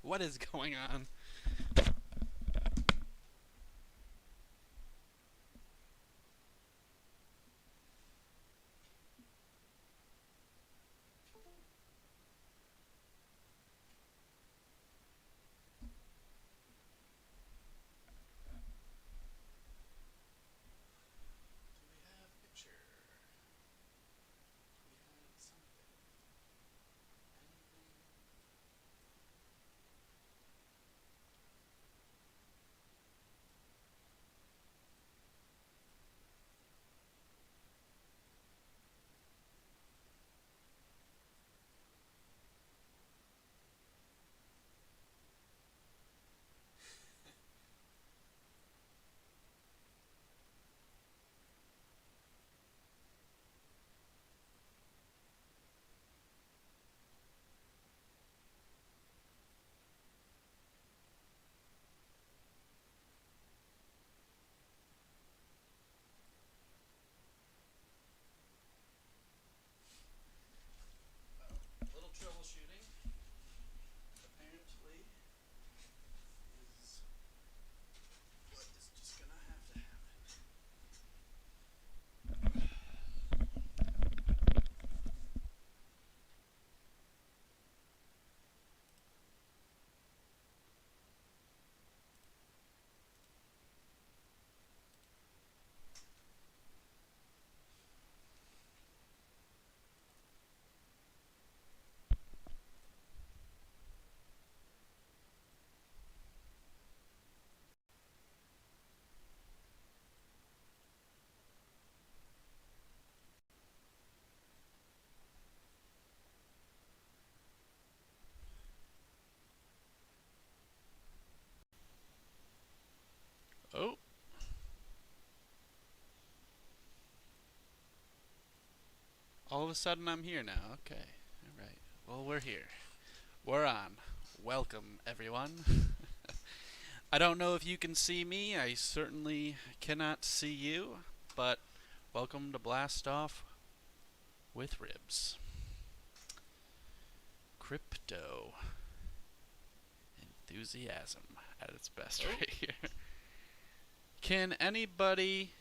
What is going on? Little troubleshooting, apparently, is what is just gonna have to happen. Oh. All of a sudden I'm here now. Okay. Alright. Well, we're here. We're on. Welcome, everyone. I don't know if you can see me. I certainly cannot see you. But welcome to Blast Off with Ribs. Crypto enthusiasm at its best right here. Can anybody...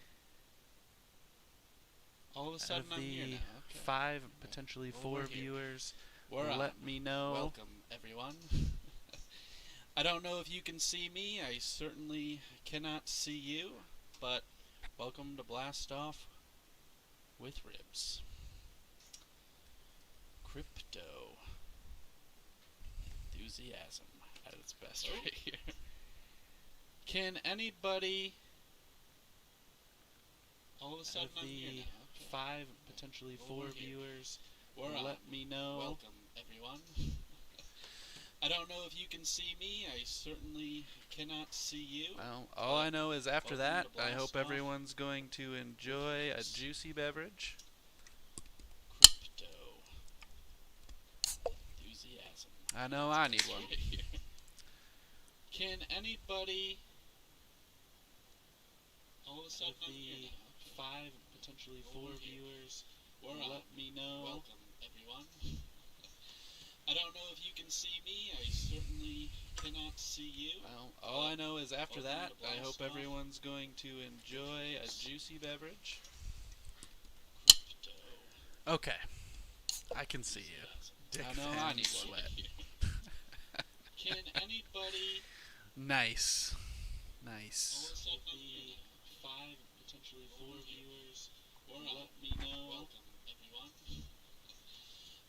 All of a sudden I'm here now. Okay. 5, potentially 4 viewers, let me know. Welcome, everyone. I don't know if you can see me. I certainly cannot see you. But welcome to Blast Off with Ribs. Crypto enthusiasm at its best right here. Can anybody... All of a sudden I'm here now. 5, potentially 4 viewers, let me know. Welcome, everyone. I don't know if you can see me. I certainly cannot see you. Well, all I know is after that, I hope everyone's going to enjoy a juicy beverage. Crypto enthusiasm. I know I need one. Can anybody... All of a sudden I'm here now. 5, potentially 4 viewers, let me know. Welcome, everyone. I don't know if you can see me. I certainly cannot see you. Well, all I know is after that, I hope everyone's going to enjoy a juicy beverage. Okay. I can see you. Dick I know I need sweat. Can anybody... Nice. Nice. 5, potentially 4 viewers, let me know. Welcome, everyone.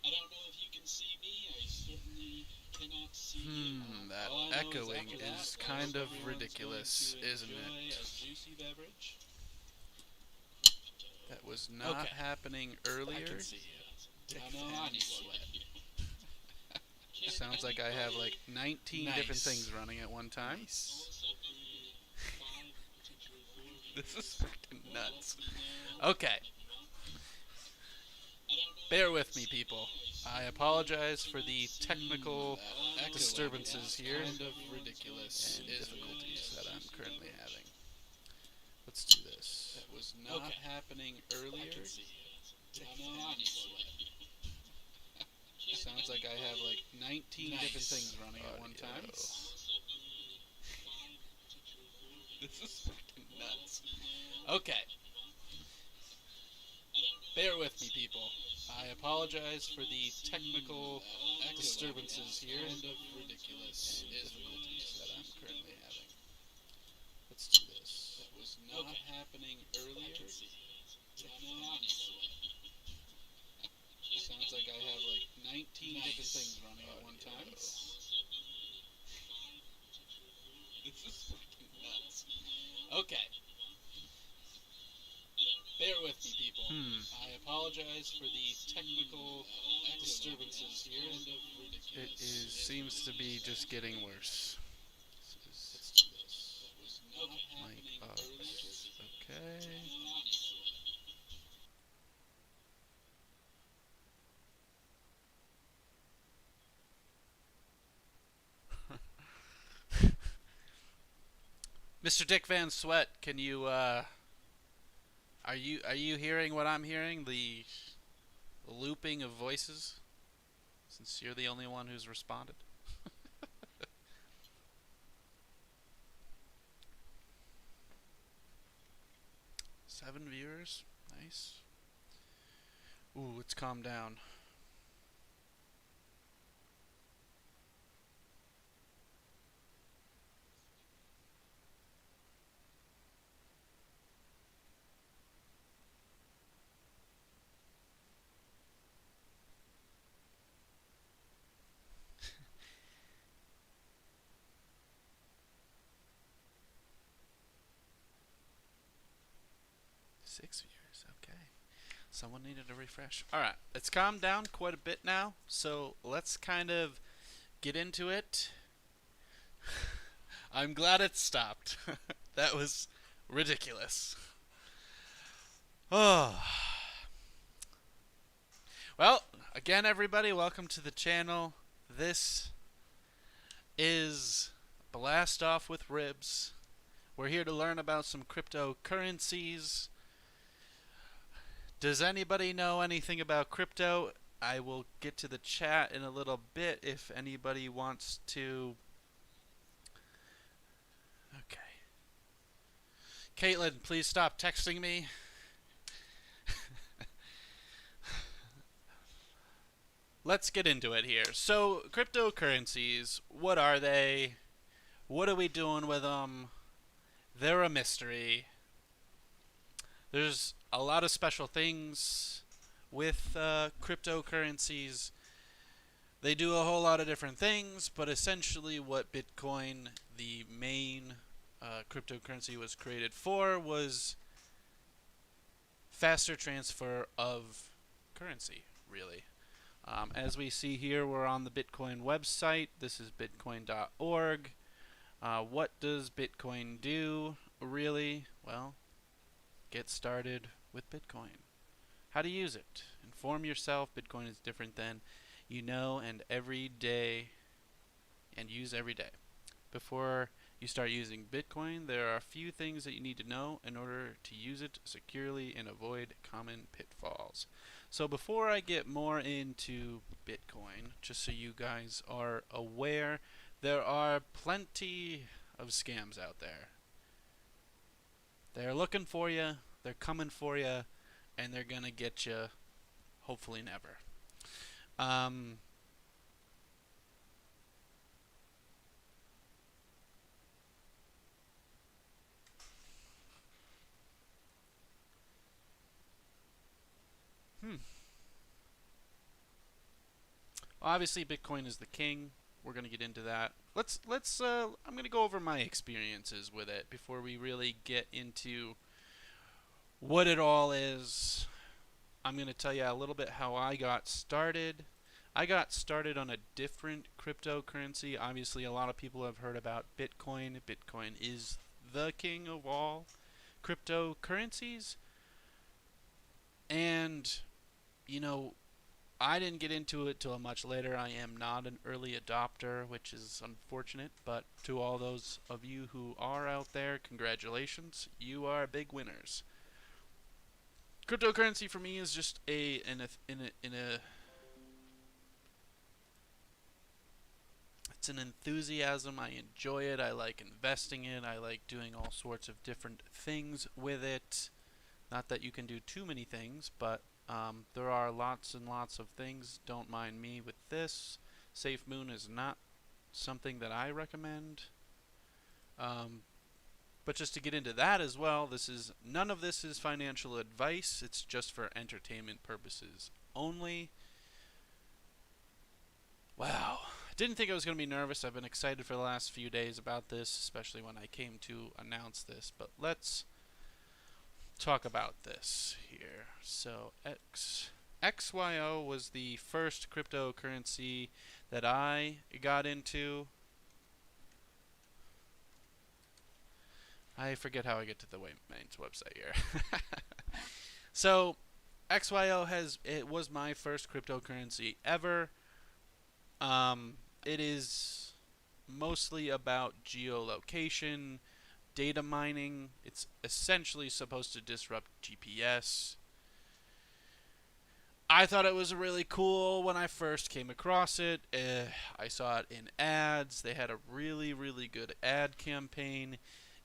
I don't know if you can see me. I certainly cannot see you. That echoing is kind of ridiculous, isn't it? A juicy beverage. That was not happening earlier. I can see you. I know I need sweat. Sounds like I have like 19 different things running at one time. Nice. This is freaking nuts. Okay. Bear with me, people. I apologize for the technical disturbances here and ridiculous and difficulties that I'm currently having. Let's do this. That was not happening earlier. Sounds like I have like 19 different things running at one time. This is fucking nuts. Okay. Bear with me, people. I apologize for the technical disturbances here and ridiculous difficulties that I'm currently having. Let's do this. That was not happening earlier. Sounds like I have like 19 different things running at one time. This is fucking nuts. Okay. Bear with me, people. I apologize for the technical disturbances here and ridiculous. Seems to be just getting worse. Let's do this. That was not happening earlier. Okay. Mr. Dick Van Sweat, can you are you hearing what I'm hearing? The looping of voices? Since you're the only one who's responded. 7 viewers. Nice. Ooh, let's calm down. Six viewers, okay. Someone needed a refresh. Alright, it's calmed down quite a bit now, so let's kind of get into it. I'm glad it stopped. That was ridiculous. Oh. Well, again, everybody, welcome to the channel. This is Blast Off with Ribs. We're here to learn about some cryptocurrencies. Does anybody know anything about crypto? I will get to the chat in a little bit if anybody wants to. Okay. Caitlin, please stop texting me. Let's get into it here. So, cryptocurrencies, what are they? What are we doing with them? They're a mystery. There's a lot of special things with cryptocurrencies. They do a whole lot of different things, but essentially what Bitcoin, the main cryptocurrency, was created for was faster transfer of currency, really. As we see here, we're on the Bitcoin website. This is bitcoin.org. What does Bitcoin do, really? Well, get started with Bitcoin. How to use it. Inform yourself. Bitcoin is different than you know and every day and use every day. Before you start using Bitcoin, there are a few things that you need to know in order to use it securely and avoid common pitfalls. So before I get more into Bitcoin, just so you guys are aware, there are plenty of scams out there. They're looking for you, they're coming for you, and they're gonna get you, hopefully never. Obviously, Bitcoin is the king. We're gonna get into that. I'm gonna go over my experiences with it before we really get into what it all is. I'm gonna tell you a little bit how I got started. I got started on a different cryptocurrency. Obviously, a lot of people have heard about Bitcoin. Bitcoin is the king of all cryptocurrencies. And, you know, I didn't get into it till much later. I am not an early adopter, which is unfortunate, but to all those of you who are out there, congratulations. You are big winners. Cryptocurrency for me is just in a it's an enthusiasm. I enjoy it. I like investing in it. I like doing all sorts of different things with it. Not that you can do too many things, but there are lots and lots of things. Don't mind me with this. Safe Moon is not something that I recommend. But just to get into that as well, none of this is financial advice. It's just for entertainment purposes only. Wow. I didn't think I was going to be nervous. I've been excited for the last few days about this, especially when I came to announce this. But let's talk about this here. So XYO was the first cryptocurrency that I got into. I forget how I get to the Waymain's website here. So XYO it was my first cryptocurrency ever. It is mostly about geolocation, data mining. It's essentially supposed to disrupt GPS. I thought it was really cool when I first came across it. I saw it in ads. They had a really, really good ad campaign.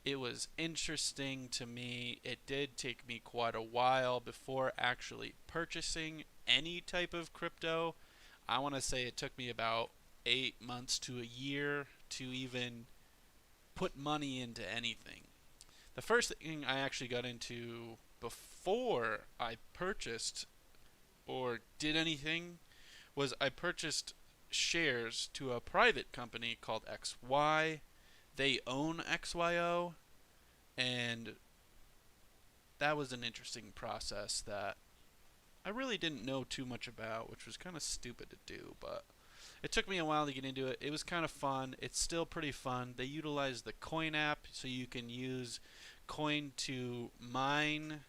It was interesting to me. It did take me quite a while before actually purchasing any type of crypto. I want to say it took me about 8 months to a year to even put money into anything. The first thing I actually got into before I purchased or did anything was I purchased shares to a private company called XY. They own XYO, and that was an interesting process that I really didn't know too much about, which was kind of stupid to do, but it took me a while to get into it. It was kind of fun. It's still pretty fun. They utilize the Coin app, so you can use Coin to mine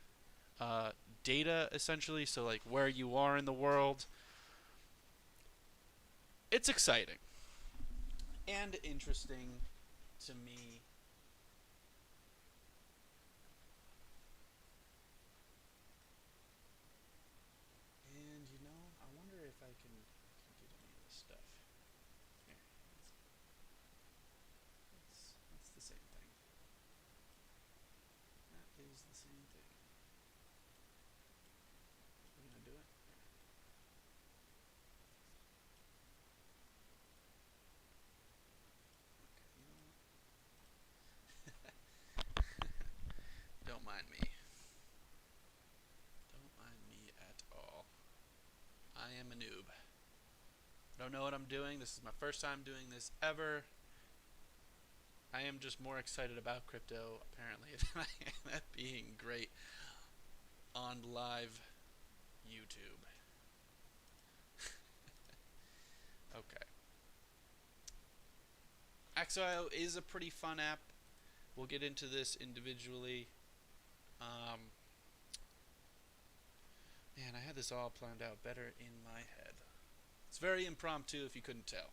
data, essentially, so like where you are in the world. It's exciting and interesting to me. And I wonder if I can get any of this stuff. Here, that's the same thing. That is the same thing. We're gonna do it. Don't mind me. Don't mind me at all. I am a noob. I don't know what I'm doing. This is my first time doing this ever. I am just more excited about crypto, apparently, than I am at being great on live YouTube. Okay. XIO is a pretty fun app. We'll get into this individually. Man, I had this all planned out better in my head. It's very impromptu if you couldn't tell.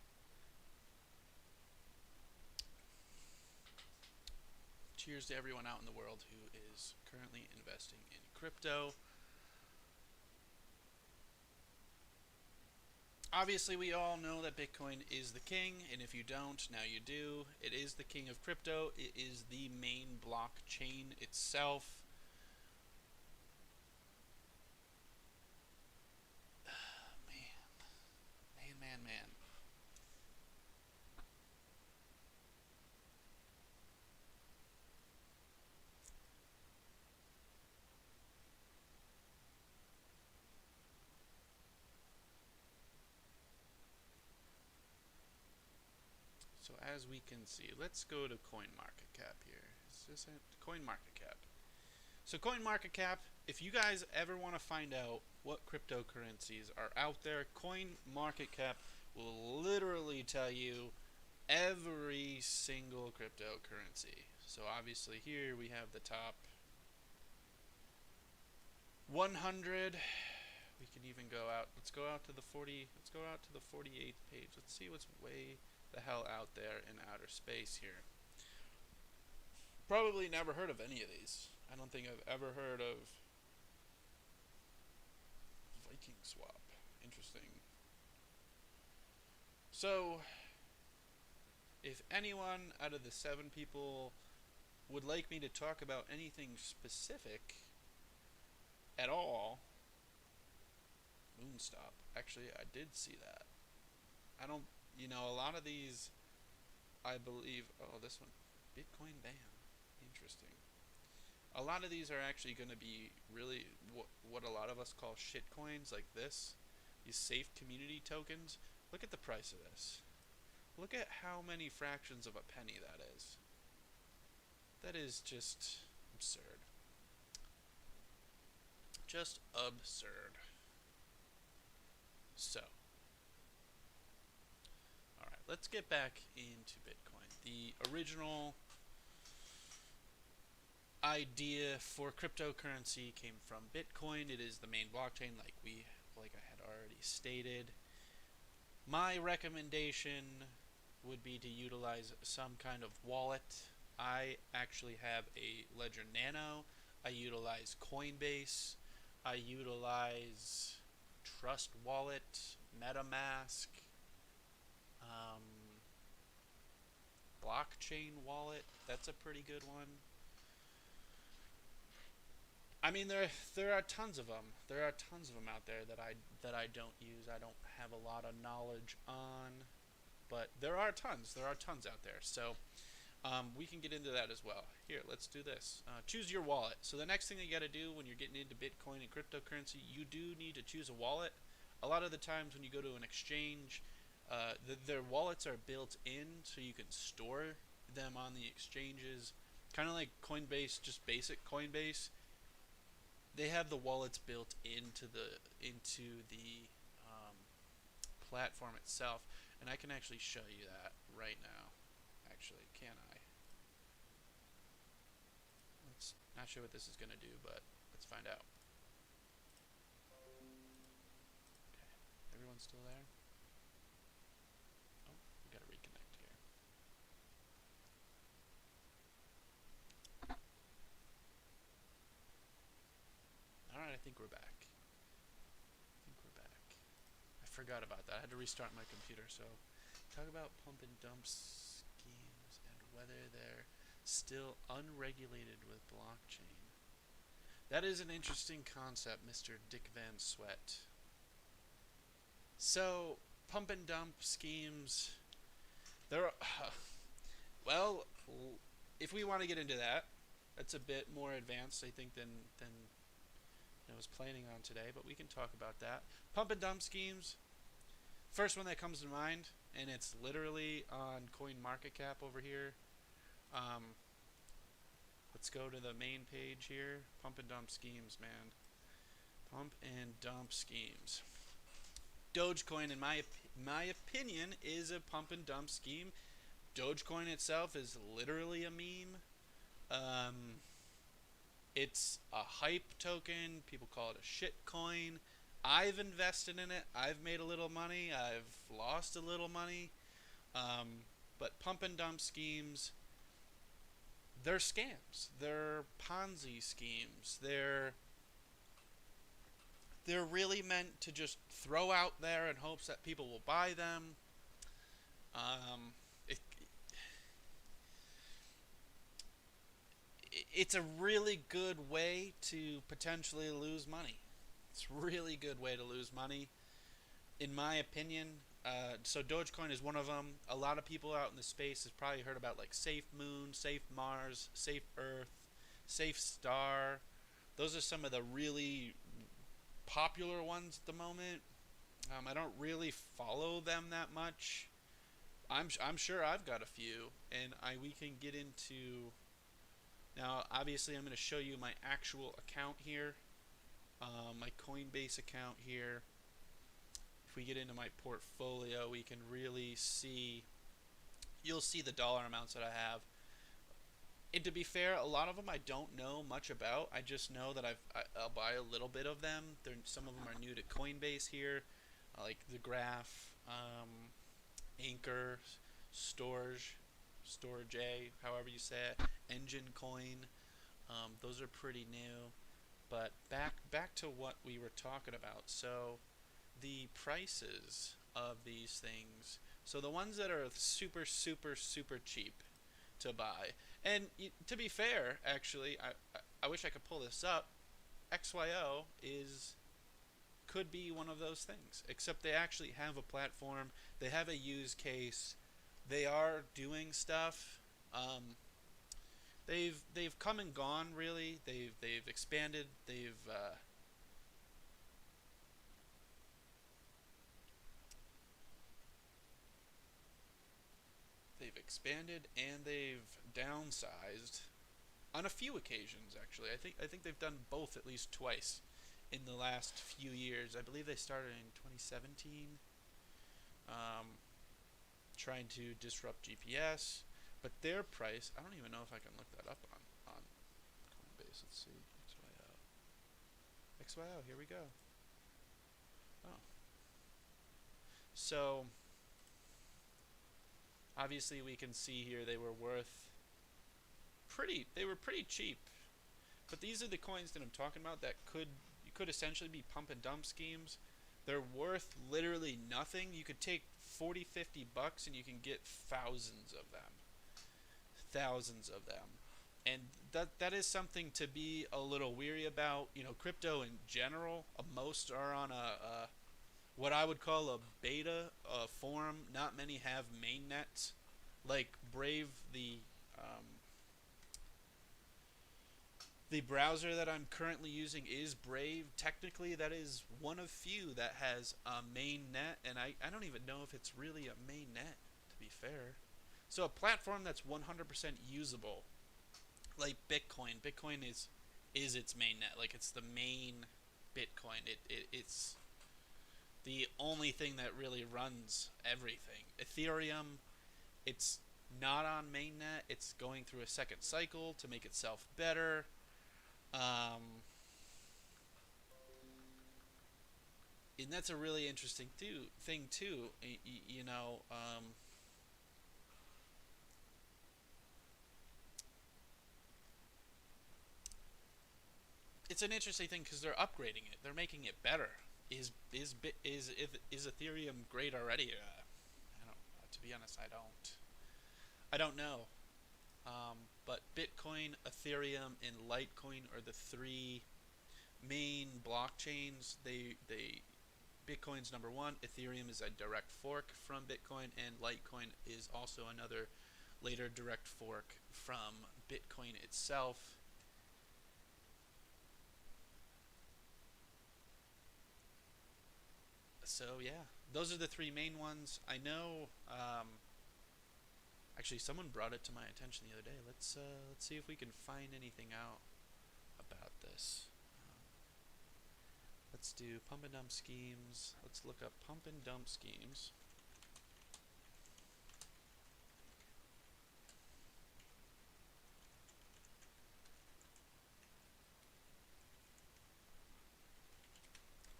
Cheers to everyone out in the world who is currently investing in crypto. Obviously, we all know that Bitcoin is the king, and if you don't, now you do. It is the king of crypto. It is the main blockchain itself. Man. So as we can see, let's go to CoinMarketCap here. Is this it? CoinMarketCap. So CoinMarketCap, if you guys ever want to find out what cryptocurrencies are out there, CoinMarketCap will literally tell you every single cryptocurrency. So obviously here we have the top 100. We can even go out. Let's go out to the 48th page. Let's see what's way the hell out there in outer space here. Probably never heard of any of these. I don't think I've ever heard of blocking swap. Interesting. So, if anyone out of the 7 people would like me to talk about anything specific at all, Moonstop. Actually, I did see that. I don't, a lot of these, I believe, oh, this one, Bitcoin ban. Interesting. A lot of these are actually going to be really what a lot of us call shit coins, like this. These safe community tokens. Look at the price of this. Look at how many fractions of a penny that is. That is just absurd. Just absurd. So, alright, let's get back into Bitcoin. The original idea for cryptocurrency came from Bitcoin. It is the main blockchain, like I had already stated. My recommendation would be to utilize some kind of wallet. I actually have a Ledger Nano. I utilize Coinbase. I utilize Trust Wallet, MetaMask, Blockchain Wallet. That's a pretty good one. I mean, there are tons of them. There are tons of them out there that I don't use. I don't have a lot of knowledge on, but there are tons. There are tons out there. So we can get into that as well. Here, let's do this. Choose your wallet. So the next thing that you got to do when you're getting into Bitcoin and cryptocurrency, you do need to choose a wallet. A lot of the times when you go to an exchange, their wallets are built in, so you can store them on the exchanges. Kind of like Coinbase, just basic Coinbase. They have the wallets built into the platform itself, and I can actually show you that right now. Actually, can I? Let's not sure what this is going to do, but let's find out. Okay, everyone's still there? Oh, we got to reconnect here. Alright, I think we're back. I forgot about that. I had to restart my computer, so talk about pump and dump schemes and whether they're still unregulated with blockchain. That is an interesting concept, Mr. Dick Van Sweat. So, pump and dump schemes, there are, well, if we want to get into that, that's a bit more advanced, I think, than I was planning on today, but we can talk about that. Pump and dump schemes. First one that comes to mind, and it's literally on CoinMarketCap over here. Let's go to the main page here. Pump and dump schemes, man. Pump and dump schemes. Dogecoin, in my opinion, is a pump and dump scheme. Dogecoin itself is literally a meme. It's a hype token. People call it a shit coin. I've invested in it. I've made a little money. I've lost a little money. But pump and dump schemes, they're scams. They're Ponzi schemes. They're really meant to just throw out there in hopes that people will buy them. It's a really good way to potentially lose money. It's a really good way to lose money, in my opinion. So Dogecoin is one of them. A lot of people out in the space has probably heard about like Safe Moon, Safe Mars, Safe Earth, Safe Star. Those are some of the really popular ones at the moment. I don't really follow them that much. I'm sure I've got a few, and we can get into. Now, obviously, I'm going to show you my actual account here, my Coinbase account here. If we get into my portfolio, we can really see. You'll see the dollar amounts that I have. And to be fair, a lot of them I don't know much about. I just know that I'll buy a little bit of them. Some of them are new to Coinbase here, like the Graph, Anchor, Storage, however you say it, Engine Coin. Those are pretty new. But back to what we were talking about. So the prices of these things. So the ones that are super super super cheap to buy. And to be fair, actually, I wish I could pull this up. XYO is could be one of those things, except they actually have a platform. They have a use case. They are doing stuff. They've come and gone really. They've expanded. They've expanded and they've downsized on a few occasions actually. I think they've done both at least twice in the last few years. I believe they started in 2017, um, trying to disrupt GPS. But their price, I don't even know if I can look that up on Coinbase. Let's see. XYO. XYO, here we go. Oh. So, obviously we can see here they were pretty cheap. But these are the coins that I'm talking about that could essentially be pump and dump schemes. They're worth literally nothing. You could take 40, 50 bucks and you can get thousands of them. Thousands of them. And that is something to be a little weary about. You know, crypto in general, most are on a what I would call a beta form. Not many have mainnets. Like Brave, the browser that I'm currently using is Brave. Technically, that is one of few that has a main net, and I don't even know if it's really a main net, to be fair. So a platform that's 100% usable, like Bitcoin. Bitcoin is its main net. Like it's the main Bitcoin. It's the only thing that really runs everything. Ethereum, it's not on mainnet. It's going through a second cycle to make itself better. Um, and that's a really interesting thing too. You know, it's an interesting thing because they're upgrading it. They're making it better. Is Ethereum great already? I don't. To be honest, I don't. I don't know. But Bitcoin, Ethereum, and Litecoin are the three main blockchains. They Bitcoin's number one. Ethereum is a direct fork from Bitcoin, and Litecoin is also another later direct fork from Bitcoin itself. So yeah, those are the three main ones. I know. Actually, someone brought it to my attention the other day. Let's see if we can find anything out about this. Let's do pump and dump schemes. Let's look up pump and dump schemes.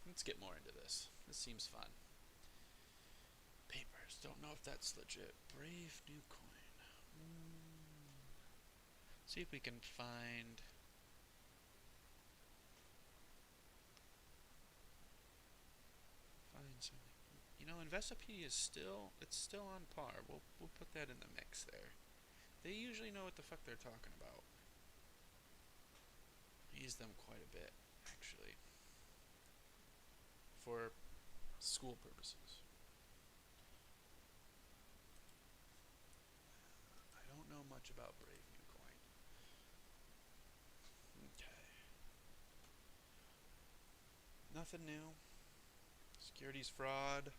Let's get more into this. This seems fun. Papers. Don't know if that's legit. Brave new coin. See if we can find something. You know, Investopedia is still on par. We'll put that in the mix there. They usually know what the fuck they're talking about. I use them quite a bit, actually, for school purposes. I don't know much about Brave New Coin. Okay. Nothing new. Securities fraud.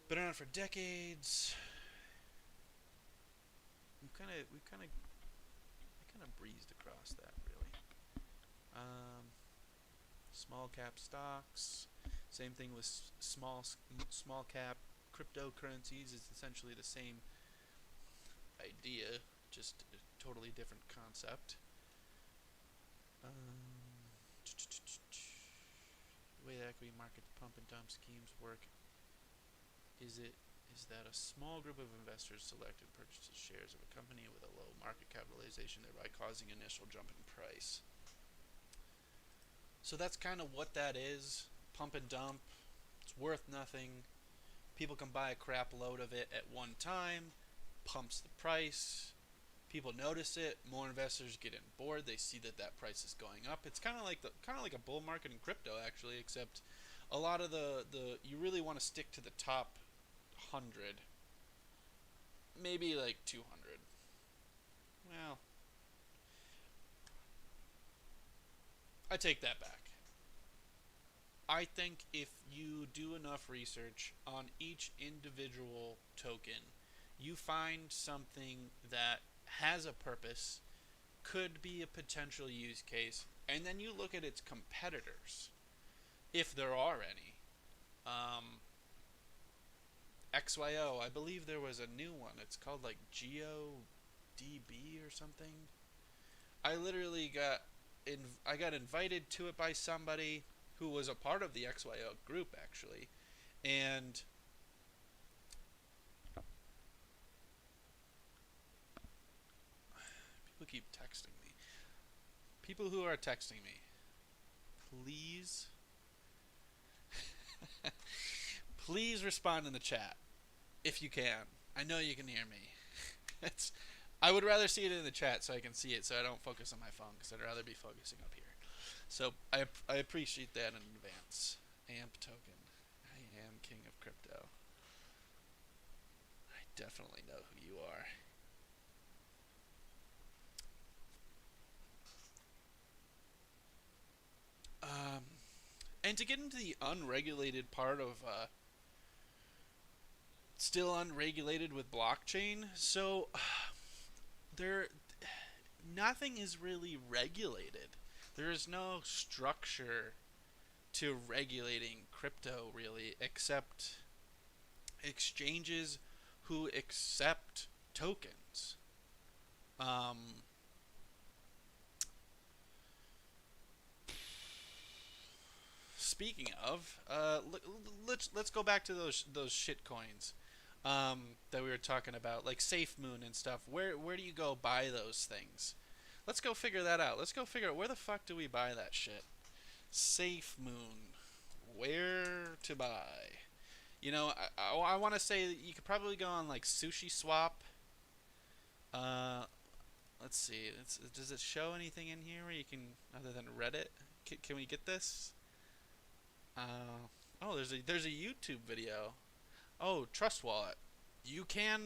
Been around for decades. We kind of breezed across that, really. Small cap stocks. Same thing with small cap cryptocurrencies. It's essentially the same idea, just a totally different concept. The way that equity market pump and dump schemes work is that a small group of investors select and purchases shares of a company with a low market capitalization, thereby causing an initial jump in price. So that's kind of what that is. Pump and dump. It's worth nothing. People can buy a crap load of it at one time. Pumps the price. People notice it. More investors get on board. They see that that price is going up. It's kind of like a bull market in crypto actually, except a lot of the you really want to stick to the top 100, maybe like 200. Well, I take that back. I think if you do enough research on each individual token, you find something that has a purpose, could be a potential use case, and then you look at its competitors, if there are any. Um, XYO, I believe there was a new one. It's called like GeoDB or something. I literally I got invited to it by somebody who was a part of the XYO group actually, and people keep texting me. People who are texting me, please, please respond in the chat if you can. I know you can hear me. It's I would rather see it in the chat so I can see it, so I don't focus on my phone because I'd rather be focusing up here. So I appreciate that in advance. AMP token. I am king of crypto. I definitely know who you are. And to get into the unregulated part of still unregulated with blockchain, so there nothing is really regulated. There is no structure to regulating crypto really, except exchanges who accept tokens. Um, Speaking of, let's go back to those shit coins that we were talking about, like SafeMoon and stuff. Where do you go buy those things? Let's go figure that out. Let's go figure out where the fuck do we buy that shit. SafeMoon, where to buy? You know, I want to say that you could probably go on like Sushi Swap. Uh, let's see. Does it show anything in here where you can other than Reddit? Can we get this? Oh, there's a YouTube video. Oh, Trust Wallet. You can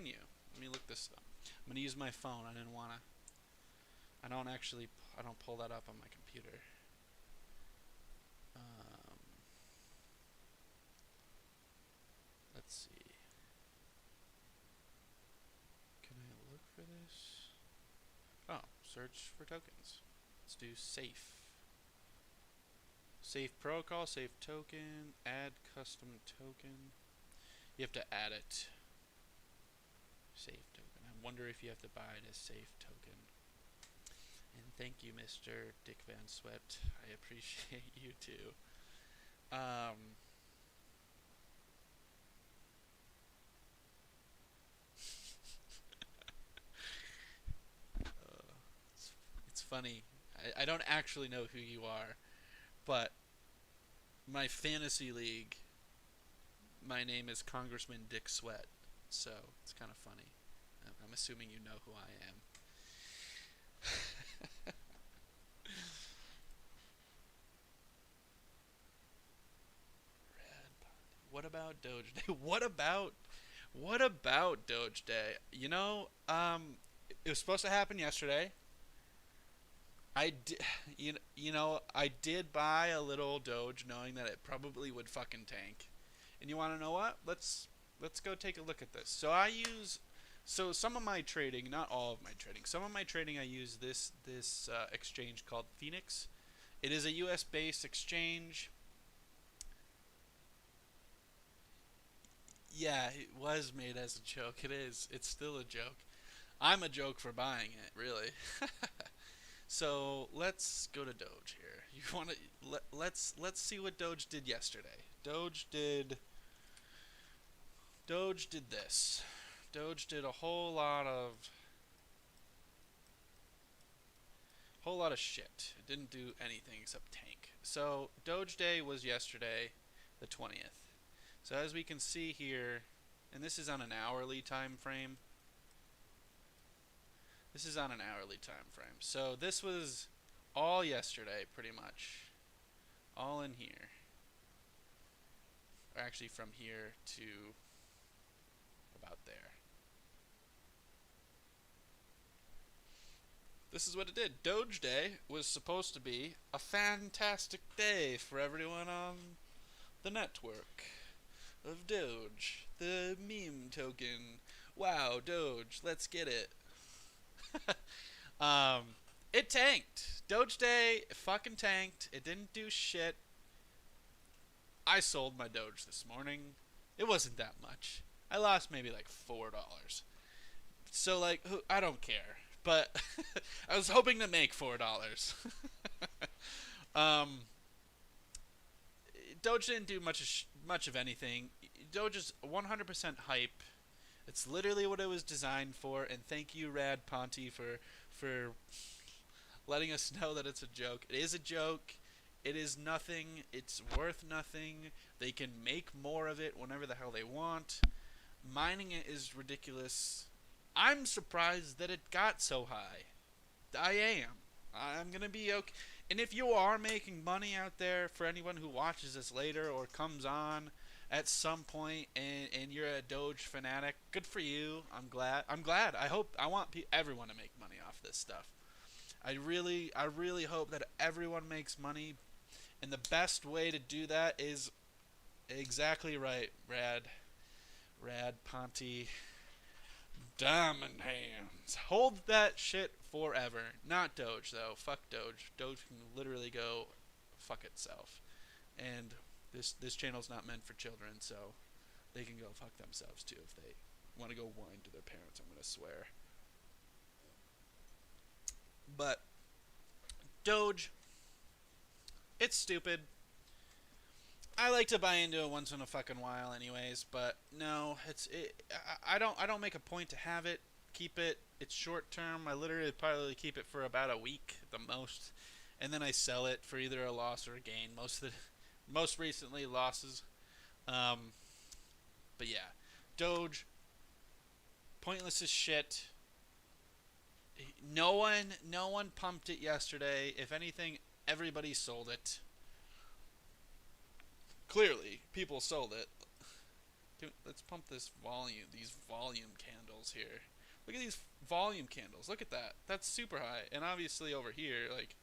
you? Let me look this up. I'm gonna use my phone. I didn't wanna. I don't pull that up on my computer. Um, let's see. Can I look for this? Oh, search for tokens. Let's do safe. Safe protocol, safe token, add custom token. You have to add it. Safe token. I wonder if you have to buy it as safe token. And thank you, Mr. Dick Van Sweat. I appreciate you too. It's funny. I don't actually know who you are, but my fantasy league, my name is Congressman Dick Sweat, so it's kind of funny. I'm assuming you know who I am. What about Doge Day? What about Doge Day? You know, it was supposed to happen yesterday. I did, I did buy a little Doge, knowing that it probably would fucking tank. And you want to know what? Let's go take a look at this. So some of my trading, not all of my trading, some of my trading I use this exchange called Phoenix. It is a U.S. based exchange. Yeah, it was made as a joke. It is. It's still a joke. I'm a joke for buying it, really. So let's go to Doge here. You want to let's see what Doge did yesterday. Doge did this. Doge did a Whole lot of shit. It didn't do anything except tank. So Doge Day was yesterday, the 20th. So as we can see here, and this is on an hourly time frame. This is on an hourly time frame. So this was all yesterday, pretty much. All in here. Or actually from here to about there. This is what it did. Doge Day was supposed to be a fantastic day for everyone on the network of Doge. The meme token. Wow, Doge, let's get it. It tanked. Doge Day fucking tanked. It didn't do shit. I sold my Doge this morning. It wasn't that much. I lost maybe like $4. So like, I don't care. But I was hoping to make $4. Doge didn't do much of anything. Doge is 100% hype. It's literally what it was designed for. And thank you, Rad Ponte, for letting us know that it's a joke. It is a joke. It is nothing. It's worth nothing. They can make more of it whenever the hell they want. Mining it is ridiculous. I'm surprised that it got so high. I am. I'm going to be okay. And if you are making money out there, for anyone who watches this later or comes on at some point and you're a Doge fanatic, good for you. I'm glad. I want everyone to make money off this stuff. I really hope that everyone makes money. And the best way to do that is exactly right, Rad Ponte. Diamond hands. Hold that shit forever. Not Doge, though. Fuck Doge. Doge can literally go fuck itself. And this channel's not meant for children, so they can go fuck themselves, too, if they want to go whine to their parents, I'm going to swear. But Doge, it's stupid. I like to buy into it once in a fucking while, anyways. But no, I don't make a point to have it. Keep it. It's short term. I literally probably keep it for about a week at the most, and then I sell it for either a loss or a gain. Most recently losses. But yeah, Doge, pointless as shit. No one pumped it yesterday. If anything, everybody sold it. Clearly, people sold it. Let's pump these volume candles here. Look at these volume candles. Look at that. That's super high. And obviously over here, like,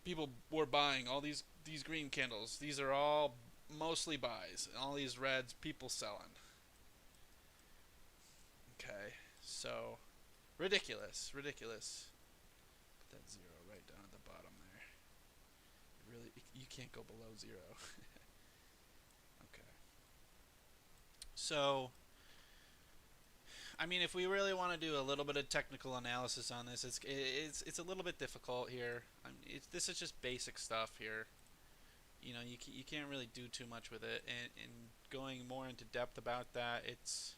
people were buying all these green candles. These are all mostly buys. And all these reds, people selling. Okay, so ridiculous. Put that zero right down at the bottom there. You can't go below zero. Okay. So, I mean, if we really want to do a little bit of technical analysis on this, it's a little bit difficult here. I mean, this is just basic stuff here. You know, you can't really do too much with it, and going more into depth about that, it's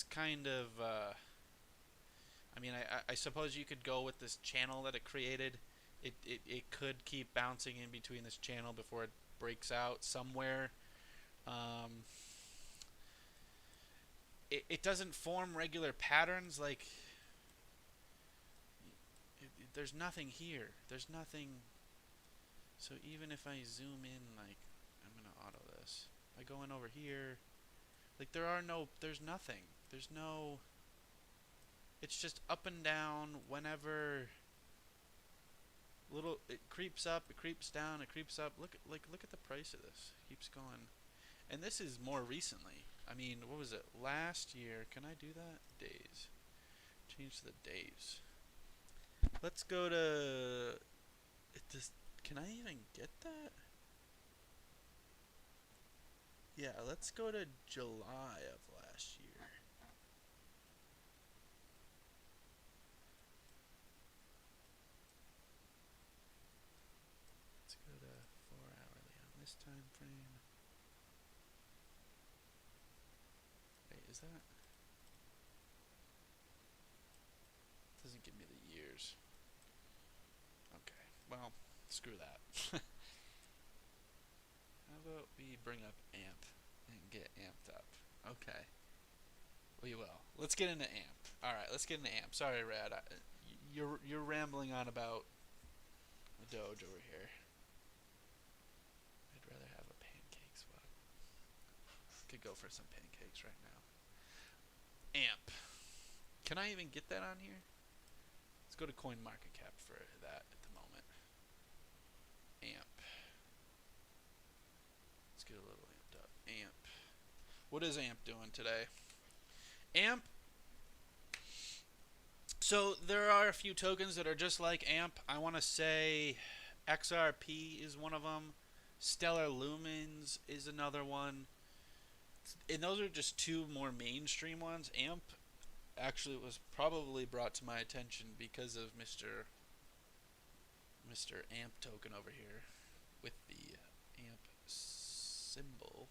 kind of. I mean, I suppose you could go with this channel that it created. It could keep bouncing in between this channel before it breaks out somewhere. It doesn't form regular patterns. Like, there's nothing here. There's nothing. So even if I zoom in, like, I'm going to auto this. I go in over here. Like, there's nothing. There's no. It's just up and down whenever. It creeps up, it creeps down, it creeps up. Look at the price of this. It keeps going. And this is more recently. I mean, what was it? Last year. Can I do that? Days. Change to the days. Let's go to can I even get that? Yeah, let's go to July of last year. Let's go to 4 hourly on this time frame. Wait, is that? Doesn't give me the years. well, screw that. How about we bring up AMP and get amped up? Okay, we will. Let's get into AMP. All right, let's get into AMP. Sorry, Rad. You're rambling on about a Doge over here. I'd rather have a pancake swap. Could go for some pancakes right now. AMP. Can I even get that on here? Let's go to CoinMarketCap for that at the moment. AMP. Let's get a little amped up. AMP. What is AMP doing today? AMP. So there are a few tokens that are just like AMP. I want to say XRP is one of them. Stellar Lumens is another one. And those are just two more mainstream ones. AMP actually was probably brought to my attention because of Mr. AMP token over here with the AMP symbol.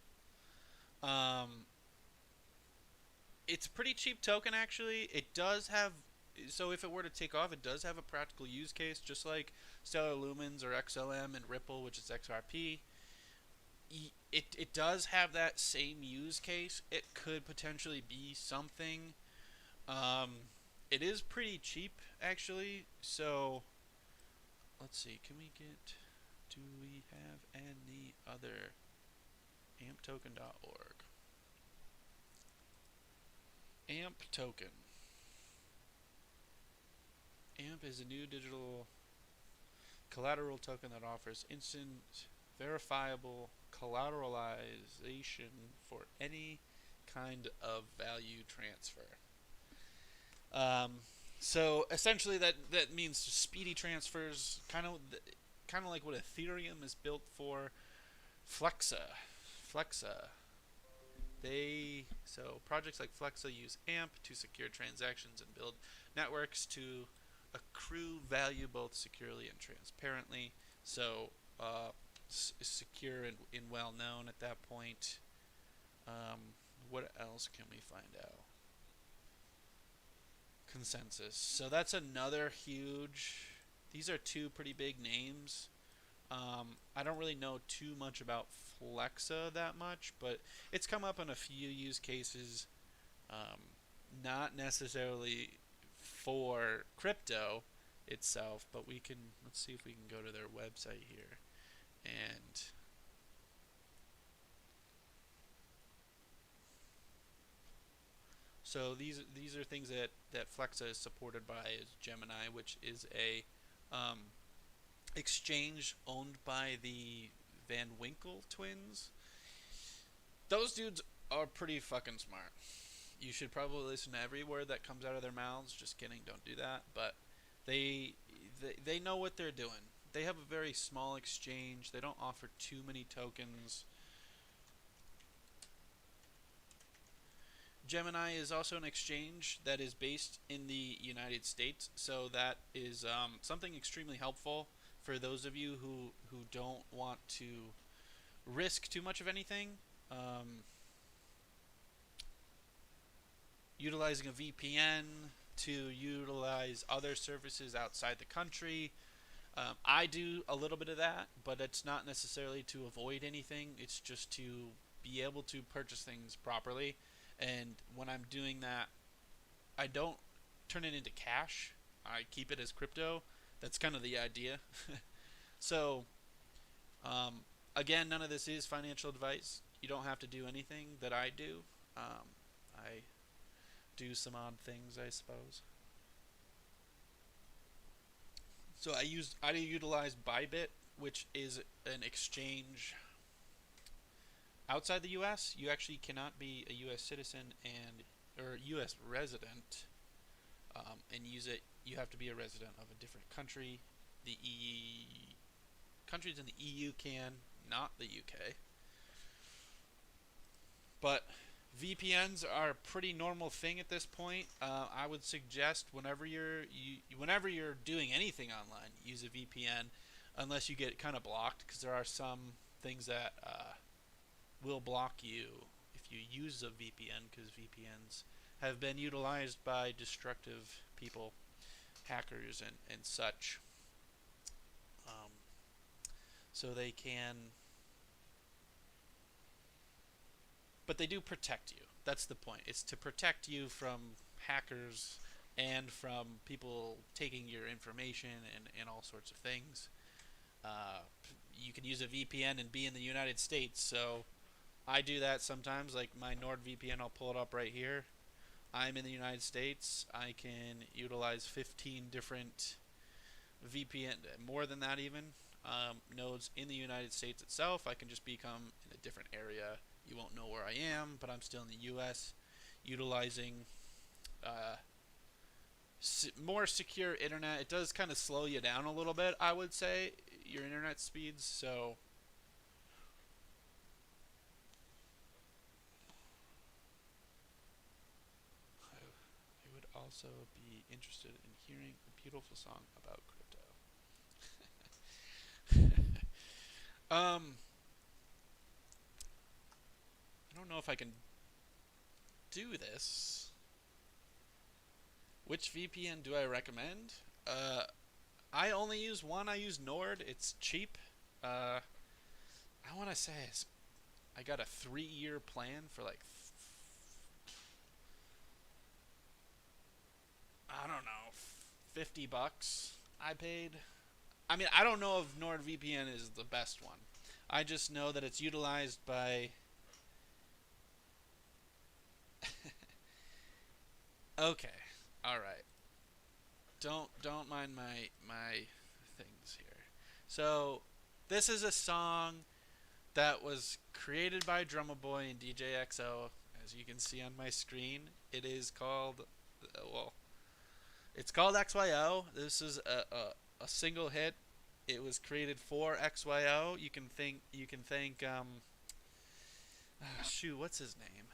It's a pretty cheap token actually. It does have, so if it were to take off, it does have a practical use case, just like Stellar Lumens or XLM and Ripple, which is XRP. It does have that same use case. It could potentially be something. It is pretty cheap actually. So let's see. Can we get? Do we have any other amptoken.org? AMP token. AMP is a new digital collateral token that offers instant verifiable collateralization for any kind of value transfer. So essentially that means speedy transfers, kind of like what Ethereum is built for. Flexa. So projects like Flexa use AMP to secure transactions and build networks to accrue value both securely and transparently. So secure and well known at that point. What else can we find out? Consensus. So that's another huge. These are two pretty big names. I don't really know too much about Flexa that much, but it's come up in a few use cases. Not necessarily for crypto itself, but let's see if we can go to their website here and so these are things that Flexa is supported by is Gemini, which is a exchange owned by the Van Winkle twins. Those dudes are pretty fucking smart. You should probably listen to every word that comes out of their mouths. Just kidding, don't do that. But they know what they're doing. They have a very small exchange. They don't offer too many tokens. Gemini is also an exchange that is based in the United States, so that is something extremely helpful for those of you who don't want to risk too much of anything. Utilizing a VPN to utilize other services outside the country. I do a little bit of that, but it's not necessarily to avoid anything. It's just to be able to purchase things properly. And when I'm doing that, I don't turn it into cash. I keep it as crypto. That's kind of the idea. So, again, none of this is financial advice. You don't have to do anything that I do. I do some odd things, I suppose. So I utilize Bybit, which is an exchange outside the U.S. You actually cannot be a U.S. citizen or U.S. resident and use it. You have to be a resident of a different country. The countries in the EU can, not the UK. But VPNs are a pretty normal thing at this point. I would suggest whenever you're doing anything online, use a VPN, unless you get kind of blocked, because there are some things that will block you if you use a VPN, because VPNs have been utilized by destructive people, hackers, and such. so they can. But they do protect you. That's the point. It's to protect you from hackers and from people taking your information and all sorts of things. Uh, you can use a VPN and be in the United States. So I do that sometimes. Like my NordVPN, I'll pull it up right here. I'm in the United States. I can utilize 15 different VPN, more than that even, nodes in the United States itself. I can just become in a different area. You won't know where I am, but I'm still in the U.S. utilizing uh, more secure internet. It does kind of slow you down a little bit, I would say, your internet speeds. So I would also be interested in hearing a beautiful song about crypto. I don't know if I can do this. Which VPN do I recommend? I only use one. I use Nord. It's cheap. I want to say I got a 3-year plan for like I don't know, $50 I paid. I mean, I don't know if NordVPN is the best one. I just know that it's utilized by. Okay, all right. Don't mind my things here. So this is a song that was created by Drumma Boy and DJ XO. As you can see on my screen, it is called it's called XYO. This is a single hit. It was created for XYO. You can thank shoot, what's his name?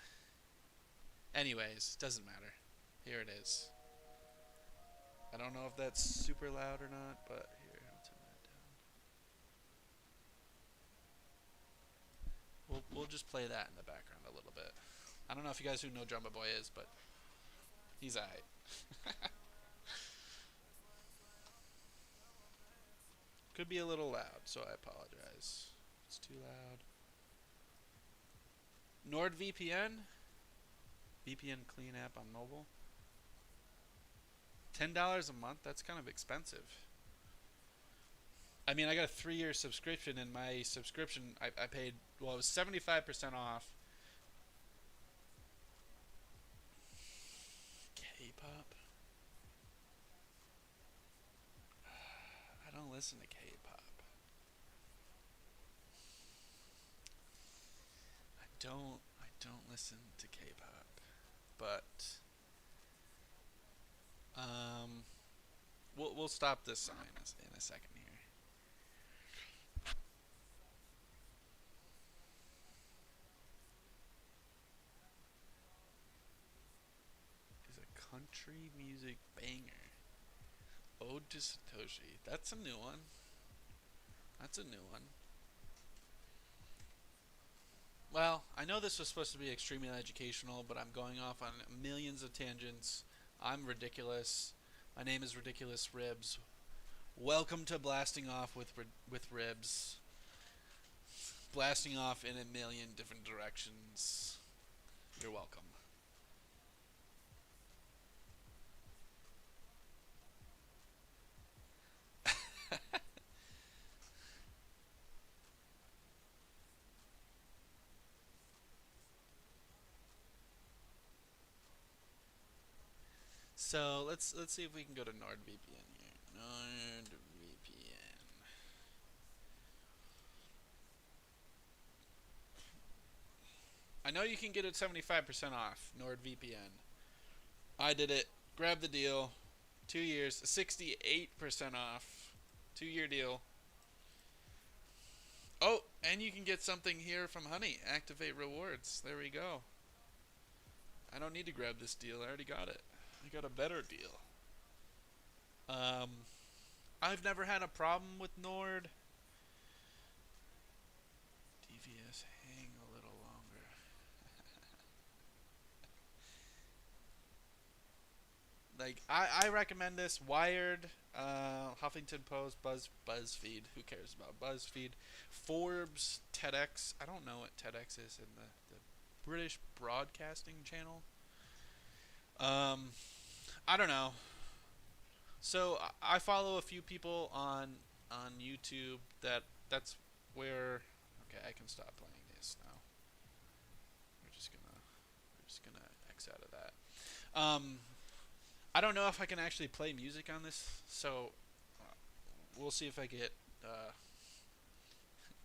Anyways, doesn't matter. Here it is. I don't know if that's super loud or not, but here, I'll turn that down. We'll just play that in the background a little bit. I don't know if you guys who know Drumma Boy is, but he's alright. Could be a little loud, so I apologize. It's too loud. NordVPN, VPN clean app on mobile. $10 a month. That's kind of expensive. I mean, I got a 3-year subscription, and my subscription I paid. Well, it was 75% off. K-pop. I don't listen to K-pop. I don't listen to K-pop, but we'll stop this song in a second here. Is a country music banger. Ode to Satoshi. That's a new one. That's a new one. Well, I know this was supposed to be extremely educational, but I'm going off on millions of tangents. I'm ridiculous. My name is Ridiculous Ribs. Welcome to Blasting Off with Ribs. Blasting off in a million different directions. You're welcome. So let's see if we can go to NordVPN here. NordVPN. I know you can get it 75% off NordVPN. I did it. Grabbed the deal. 2 years, 68% off. 2-year deal. Oh, and you can get something here from Honey. Activate rewards. There we go. I don't need to grab this deal. I already got it. I got a better deal. I've never had a problem with Nord. DVS hang a little longer. Like I recommend this. Wired, Huffington Post, BuzzFeed. Who cares about BuzzFeed? Forbes, TEDx. I don't know what TEDx is in the British Broadcasting Channel. I don't know. So I follow a few people on YouTube that's where. Okay, I can stop playing this now. We're just gonna X out of that. I don't know if I can actually play music on this, so we'll see if I get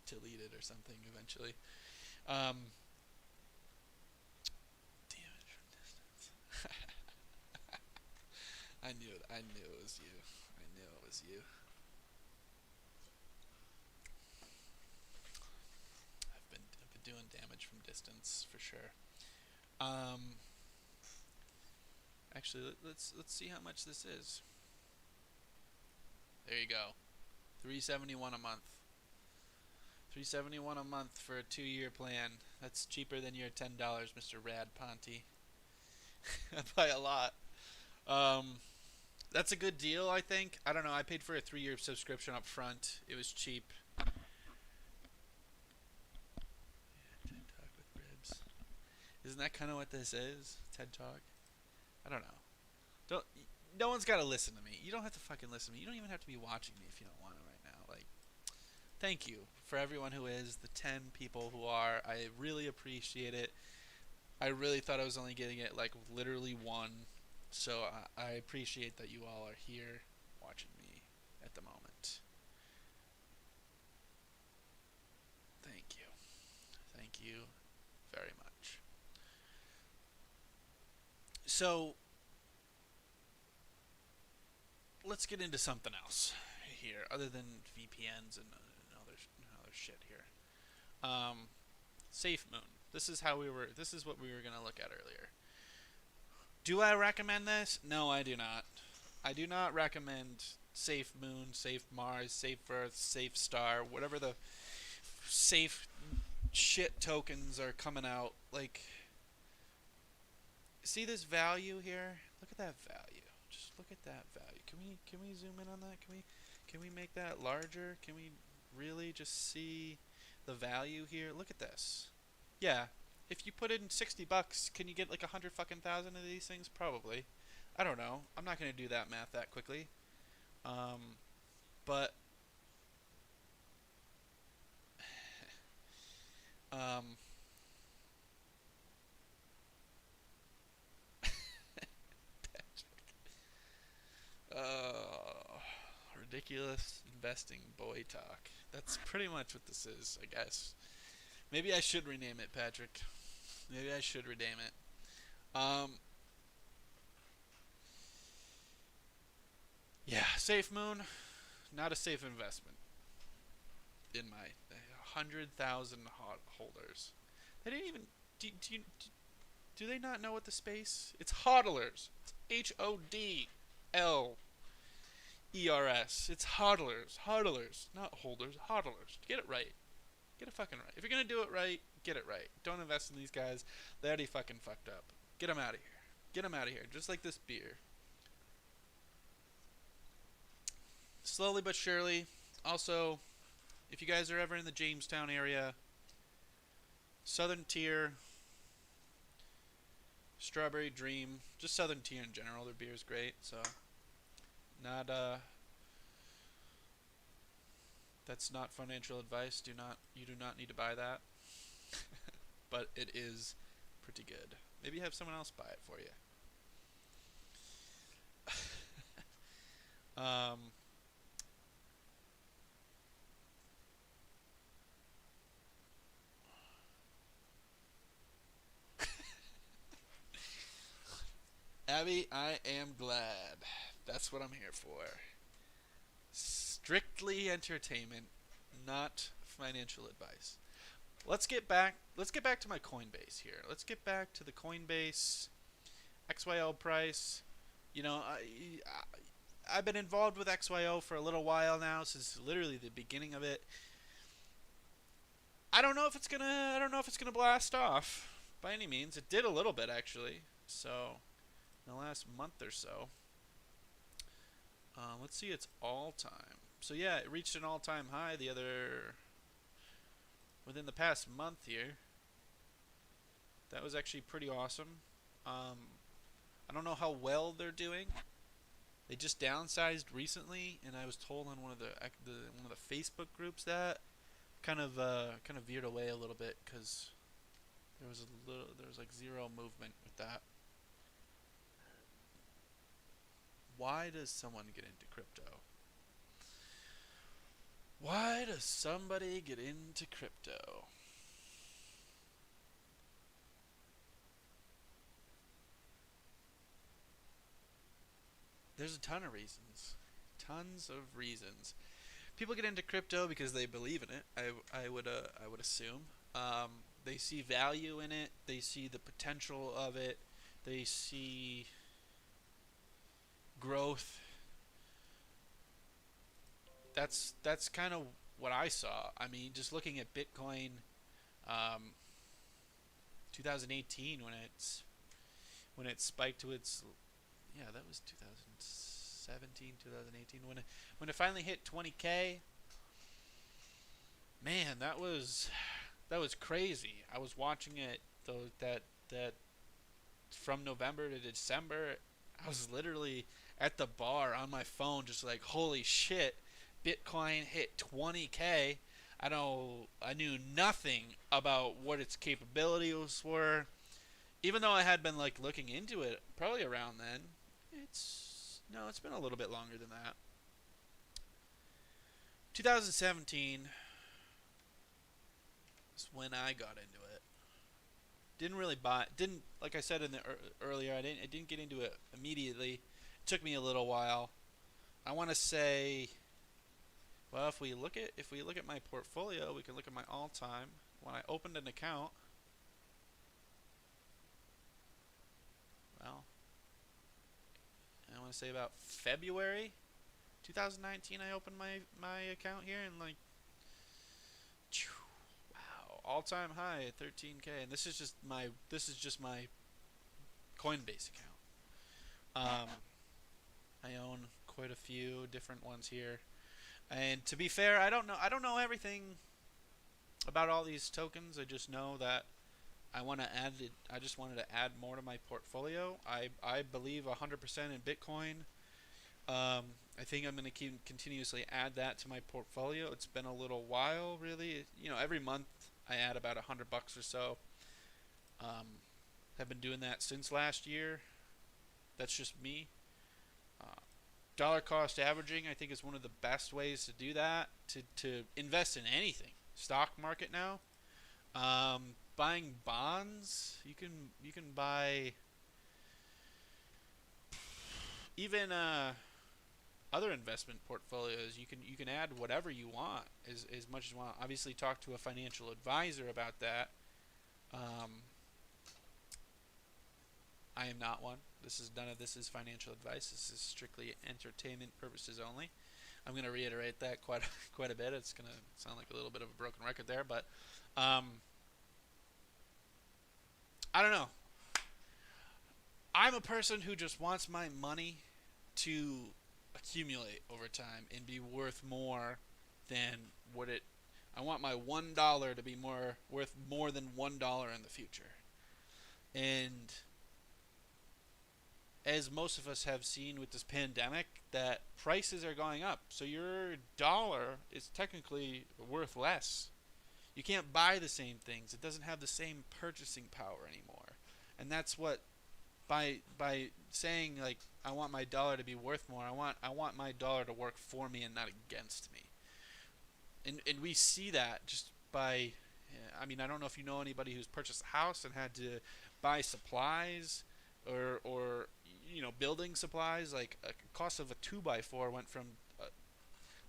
deleted or something eventually. Damage from distance. I knew it. I knew it was you. I knew it was you. I've been doing damage from distance for sure. Um, Actually, let's see how much this is. There you go. 371 a month. 371 a month for a 2-year plan. That's cheaper than your $10, Mr. Rad Ponte. By a lot. That's a good deal, I think. I don't know. I paid for a 3-year subscription up front. It was cheap. Yeah, TED Talk with ribs. Isn't that kind of what this is? TED Talk? I don't know. No one's got to listen to me. You don't have to fucking listen to me. You don't even have to be watching me if you don't want to right now. Like, thank you for everyone who is, the 10 people who are. I really appreciate it. I really thought I was only getting it like literally one. So I appreciate that you all are here watching me at the moment. Thank you. Thank you very much. So let's get into something else here, other than VPNs and other shit here. SafeMoon. This is what we were gonna look at earlier. Do I recommend this? No, I do not. I do not recommend SafeMoon, Safe Mars, Safe Earth, Safe Star, whatever the safe shit tokens are coming out. Like, see this value here? Look at that value. Just look at that value. Can we zoom in on that? Can we make that larger? Can we really just see the value here? Look at this. Yeah. If you put in $60, can you get like 100 fucking thousand of these things? Probably. I don't know. I'm not gonna do that math that quickly. But um, ridiculous investing boy talk. That's pretty much what this is, I guess. Maybe I should rename it, Patrick. Maybe I should rename it. Yeah, SafeMoon, not a safe investment. In my 100,000 holders, they didn't even. Do they not know what the space? It's hodlers. It's HODLERS. It's hodlers. Hodlers, not holders. Hodlers. Get it right. Get it fucking right. If you're gonna do it right, get it right. Don't invest in these guys. They already fucking fucked up. Get them out of here. Get them out of here. Just like this beer. Slowly but surely. Also, if you guys are ever in the Jamestown area, Southern Tier, Strawberry Dream, just Southern Tier in general, their beer is great. So, not that's not financial advice. You do not need to buy that. But it is pretty good. Maybe have someone else buy it for you. Abby, I am glad. That's what I'm here for. Strictly entertainment, not financial advice. Let's get back to my Coinbase here. Let's get back to the Coinbase XYL price. You know, I've been involved with XYO for a little while now, since literally the beginning of it. I don't know if it's gonna blast off by any means. It did a little bit actually. So, in the last month or so. Let's see its all-time. So yeah, it reached an all-time high within the past month here. That was actually pretty awesome. Um, I don't know how well they're doing. They just downsized recently, and I was told on one of the Facebook groups that kind of veered away a little bit because there was like zero movement with that. Why does someone get into crypto? Why does somebody get into crypto? There's a ton of reasons. Tons of reasons. People get into crypto because they believe in it. I would assume. They see value in it. They see the potential of it. They see growth. That's kind of what I saw. I mean, just looking at Bitcoin, um, 2018 when it spiked to its, yeah, that was 2017, 2018 when it finally hit 20K. Man, that was crazy. I was watching it though, that from November to December. I was literally at the bar on my phone, just like, holy shit, Bitcoin hit 20K. I knew nothing about what its capabilities were, even though I had been like looking into it probably around then. It's been a little bit longer than that. 2017 is when I got into it. Didn't really buy. Didn't Like I said earlier. I didn't get into it immediately. It took me a little while. I want to say, well, if we look at my portfolio, we can look at my all time. When I opened an account, well, I want to say about February 2019. I opened my account here, and like, wow, all time high at 13K. And this is just my Coinbase account. Um, I own quite a few different ones here. And to be fair, I don't know everything about all these tokens. I just know that I just wanted to add more to my portfolio. I believe 100% in Bitcoin. I think I'm going to keep continuously add that to my portfolio. It's been a little while, really. Every month I add about $100 or so. Have been doing that since last year. That's just me. Uh, Dollar cost averaging, I think, is one of the best ways to do that. To invest in anything, stock market now. Buying bonds, you can buy even other investment portfolios. You can add whatever you want as much as you want. Obviously, talk to a financial advisor about that. Um, I am not one. None of this is financial advice. This is strictly entertainment purposes only. I'm going to reiterate that quite a bit. It's going to sound like a little bit of a broken record there, but I don't know. I'm a person who just wants my money to accumulate over time and be worth more than what it. I want my $1 to be worth more than $1 in the future. And as most of us have seen with this pandemic, that prices are going up. So your dollar is technically worth less. You can't buy the same things. It doesn't have the same purchasing power anymore. And that's what by saying, like, I want my dollar to be worth more. I want my dollar to work for me and not against me. And we see that just by, I mean, I don't know if you know anybody who's purchased a house and had to buy supplies or building supplies. Like, a cost of a 2x4 went from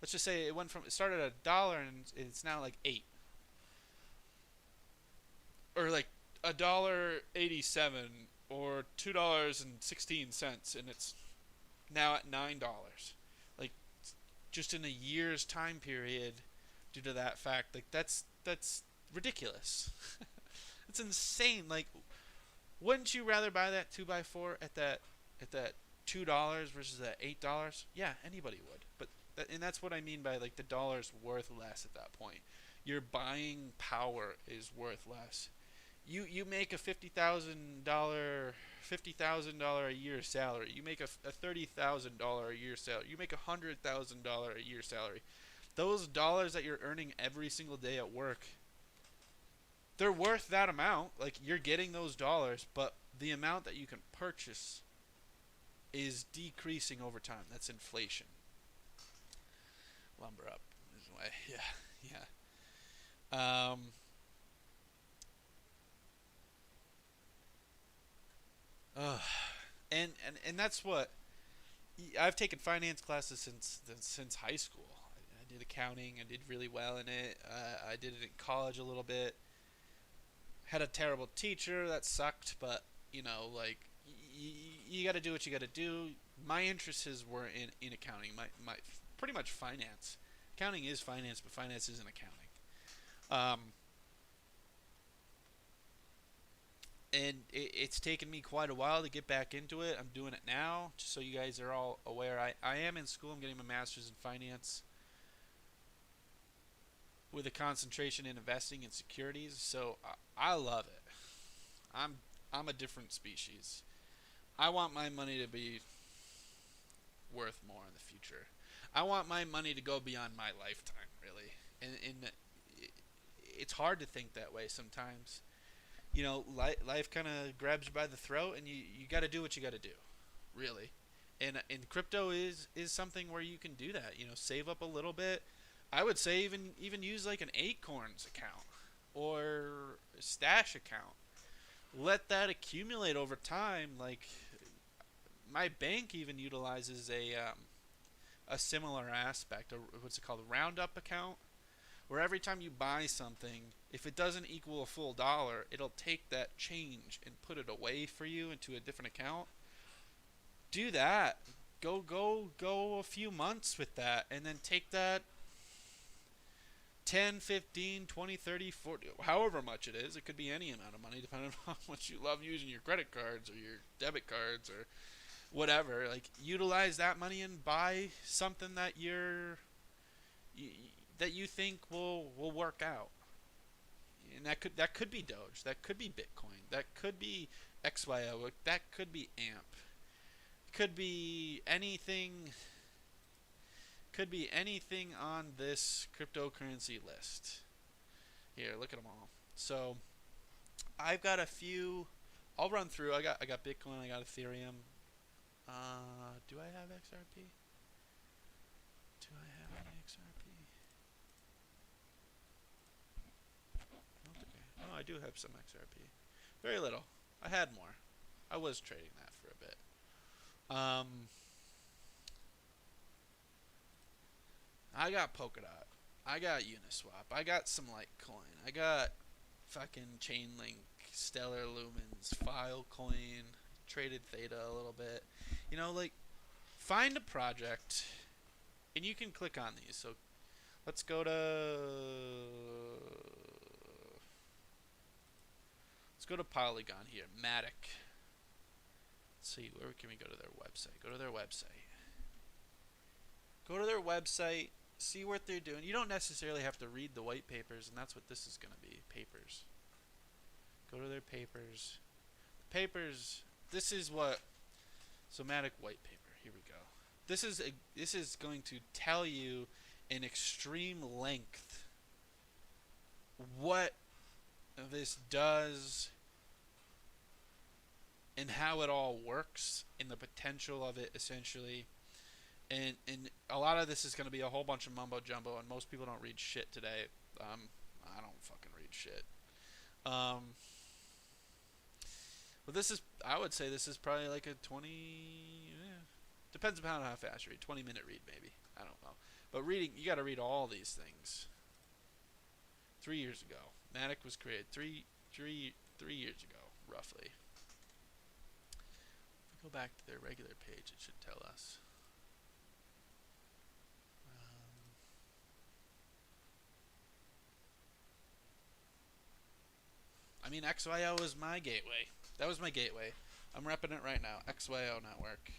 let's just say it started at $1 and it's now like 8, or like $1.87 or $2.16, and it's now at $9. Like, just in a year's time period, due to that fact. Like, that's ridiculous. It's insane. Like, wouldn't you rather buy that 2x4 at that $2 versus that $8, yeah, anybody would. But and that's what I mean by like the dollar's worth less at that point. Your buying power is worth less. You make a $50,000 a year salary. You make a $30,000 a year salary. You make $100,000 a year salary. Those dollars that you're earning every single day at work, they're worth that amount. Like you're getting those dollars, but the amount that you can purchase is decreasing over time. That's inflation. Lumber up. Yeah. Uh, and that's what I've taken finance classes since high school. I did accounting. I did really well in it. I did it in college a little bit. Had a terrible teacher that sucked, but like you got to do what you got to do. My interests were in accounting. My pretty much finance. Accounting is finance, but finance isn't accounting. And it's taken me quite a while to get back into it. I'm doing it now, just so you guys are all aware. I am in school. I'm getting my master's in finance with a concentration in investing in securities. So I love it. I'm a different species. I want my money to be worth more in the future. I want my money to go beyond my lifetime, really. And it's hard to think that way sometimes. Life kind of grabs you by the throat, and you got to do what you got to do, really. And crypto is something where you can do that. Save up a little bit. I would say even use like an Acorns account or a stash account. Let that accumulate over time. Like my bank even utilizes a similar aspect. What's it called? A roundup account, where every time you buy something, if it doesn't equal a full dollar, it'll take that change and put it away for you into a different account. Do that. Go a few months with that, and then take that 10, 15, 20, 30, 40, however much it is. It could be any amount of money depending on how much you love using your credit cards or your debit cards or whatever. Like utilize that money and buy something that that you think will work out. And that could be Doge, that could be Bitcoin, that could be XYO, that could be AMP. It could be anything on this cryptocurrency list. Here, look at them all. So, I've got a few. I'll run through. I got Bitcoin. I got Ethereum. Do I have XRP? Do I have any XRP? Oh, I do have some XRP. Very little. I had more. I was trading that for a bit. I got Polkadot. I got Uniswap. I got some Litecoin. I got fucking Chainlink, Stellar Lumens, Filecoin, traded Theta a little bit. Find a project, and you can click on these. So let's go to Polygon here. Matic. Let's see, where can we go to their website? Go to their website. See what they're doing. You don't necessarily have to read the white papers, and that's what this is going to be. Papers. Go to their papers. Papers. This is what. Somatic white paper. Here we go. This is going to tell you in extreme length what this does and how it all works and the potential of it, essentially. And a lot of this is going to be a whole bunch of mumbo jumbo, and most people don't read shit today. I don't fucking read shit. But I would say this is probably like a 20, depends upon how fast you read, 20-minute read maybe. I don't know. But reading, you got to read all these things. 3 years ago. Matic was created 3 years ago, roughly. If we go back to their regular page, it should tell us. XYO was my gateway. That was my gateway. I'm repping it right now. XYO network.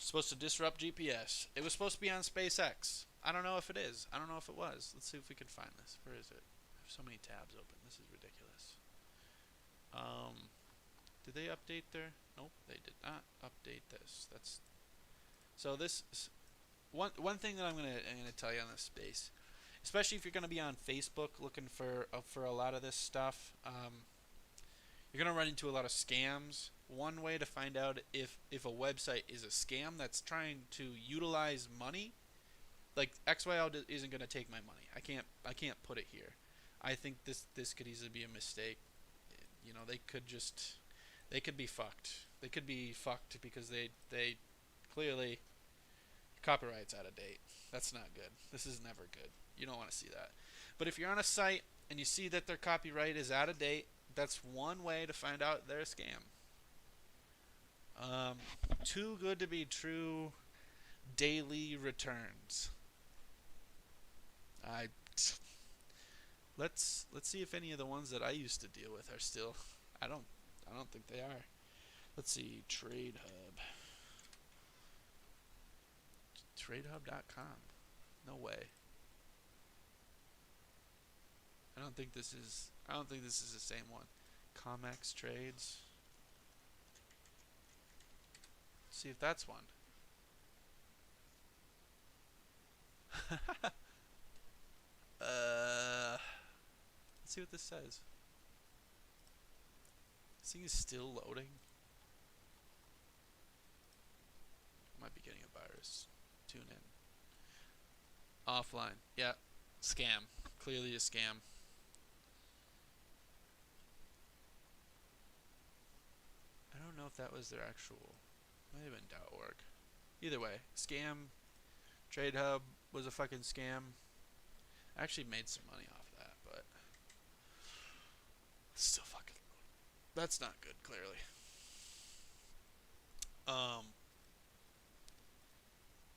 Supposed to disrupt GPS. It was supposed to be on SpaceX. I don't know if it is. I don't know if it was. Let's see if we can find this. Where is it? I have so many tabs open. This is ridiculous. Did they update their? Nope, they did not update this. That's so. This one thing that I'm gonna tell you on this space, especially if you're gonna be on Facebook looking for a lot of this stuff. You're going to run into a lot of scams. One way to find out if a website is a scam that's trying to utilize money, like XYL isn't going to take my money. I can't put it here. I think this could easily be a mistake. You know, they could be fucked. They could be fucked because they clearly copyright's out of date. That's not good. This is never good. You don't want to see that. But if you're on a site and you see that their copyright is out of date, that's one way to find out they're a scam. Too good to be true. Daily returns. Let's see if any of the ones that I used to deal with are still. I don't think they are. Let's see. Trade Hub. TradeHub.com. No way. I don't think this is the same one. Comex Trades. Let's see if that's one. Let's see what this says. This thing is still loading. Might be getting a virus. Tune in. Offline. Yeah. Scam. Clearly a scam. I don't know if that was their actual. Might have been .org. Either way, scam. Trade Hub was a fucking scam. I actually made some money off that, but it's still fucking low. That's not good, clearly.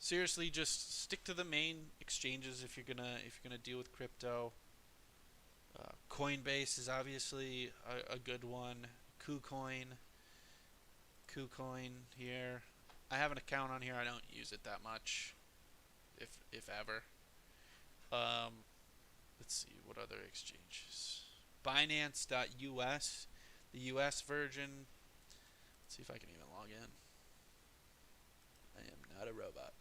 Seriously, just stick to the main exchanges if you're gonna deal with crypto. Coinbase is obviously a good one. KuCoin here. I have an account on here. I don't use it that much, if ever. Let's see what other exchanges. Binance.us, the US version. Let's see if I can even log in. I am not a robot.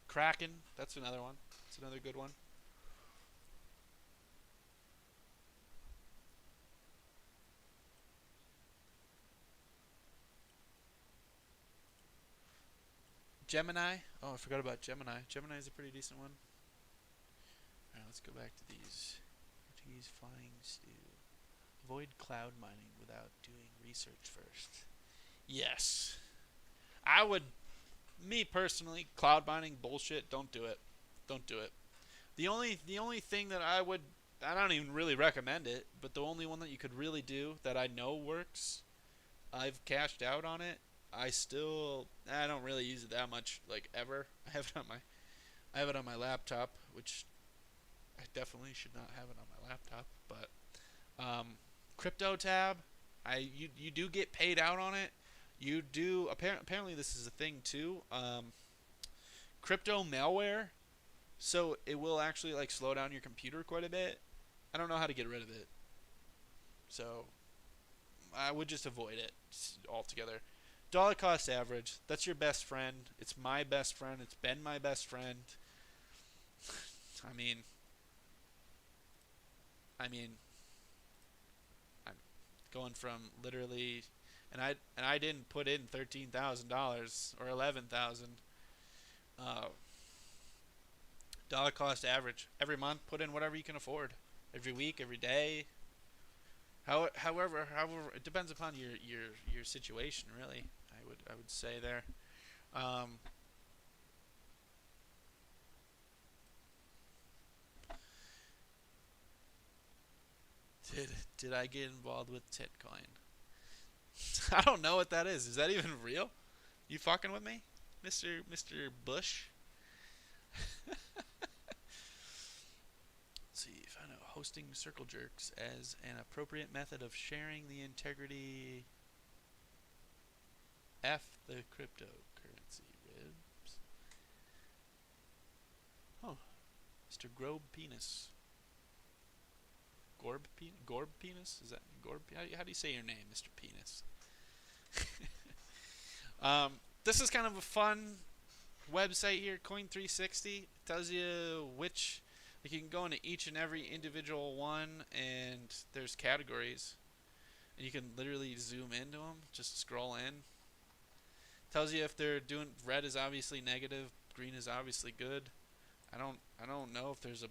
Kraken, that's another one. That's another good one. Gemini. Oh, I forgot about Gemini. Gemini is a pretty decent one. Alright, let's go back to these. Portuguese flying stew. Avoid cloud mining without doing research first. Yes. I would, me personally, cloud mining bullshit, don't do it. Don't do it. The only thing that I don't even really recommend it, but the only one that you could really do that I know works, I've cashed out on it. I don't really use it that much, like, ever. I have it on my laptop, which I definitely should not have it on my laptop, but Crypto Tab, you do get paid out on it. You do apparently this is a thing too. Crypto malware, so it will actually like slow down your computer quite a bit. I don't know how to get rid of it, so I would just avoid it altogether. Dollar cost average, that's your best friend. It's my best friend. It's been my best friend. I mean, I'm going from literally, and I didn't put in $13,000 or $11,000. Dollar cost average every month. Put in whatever you can afford. Every week, every day. However, it depends upon your situation, really. I would say there. Did I get involved with Titcoin? I don't know what that is. Is that even real? You fucking with me, Mr. Bush? Let's see if I know posting circle jerks as an appropriate method of sharing the integrity. F the cryptocurrency ribs. Oh, Mr. Grobe Penis. Gorb Penis? Is that Gorb? How do you say your name, Mr. Penis? This is kind of a fun website here, Coin360. It tells you which, like, you can go into each and every individual one, and there's categories, and you can literally zoom into them. Just scroll in. Tells you if they're doing red is obviously negative, green is obviously good. I don't know if there's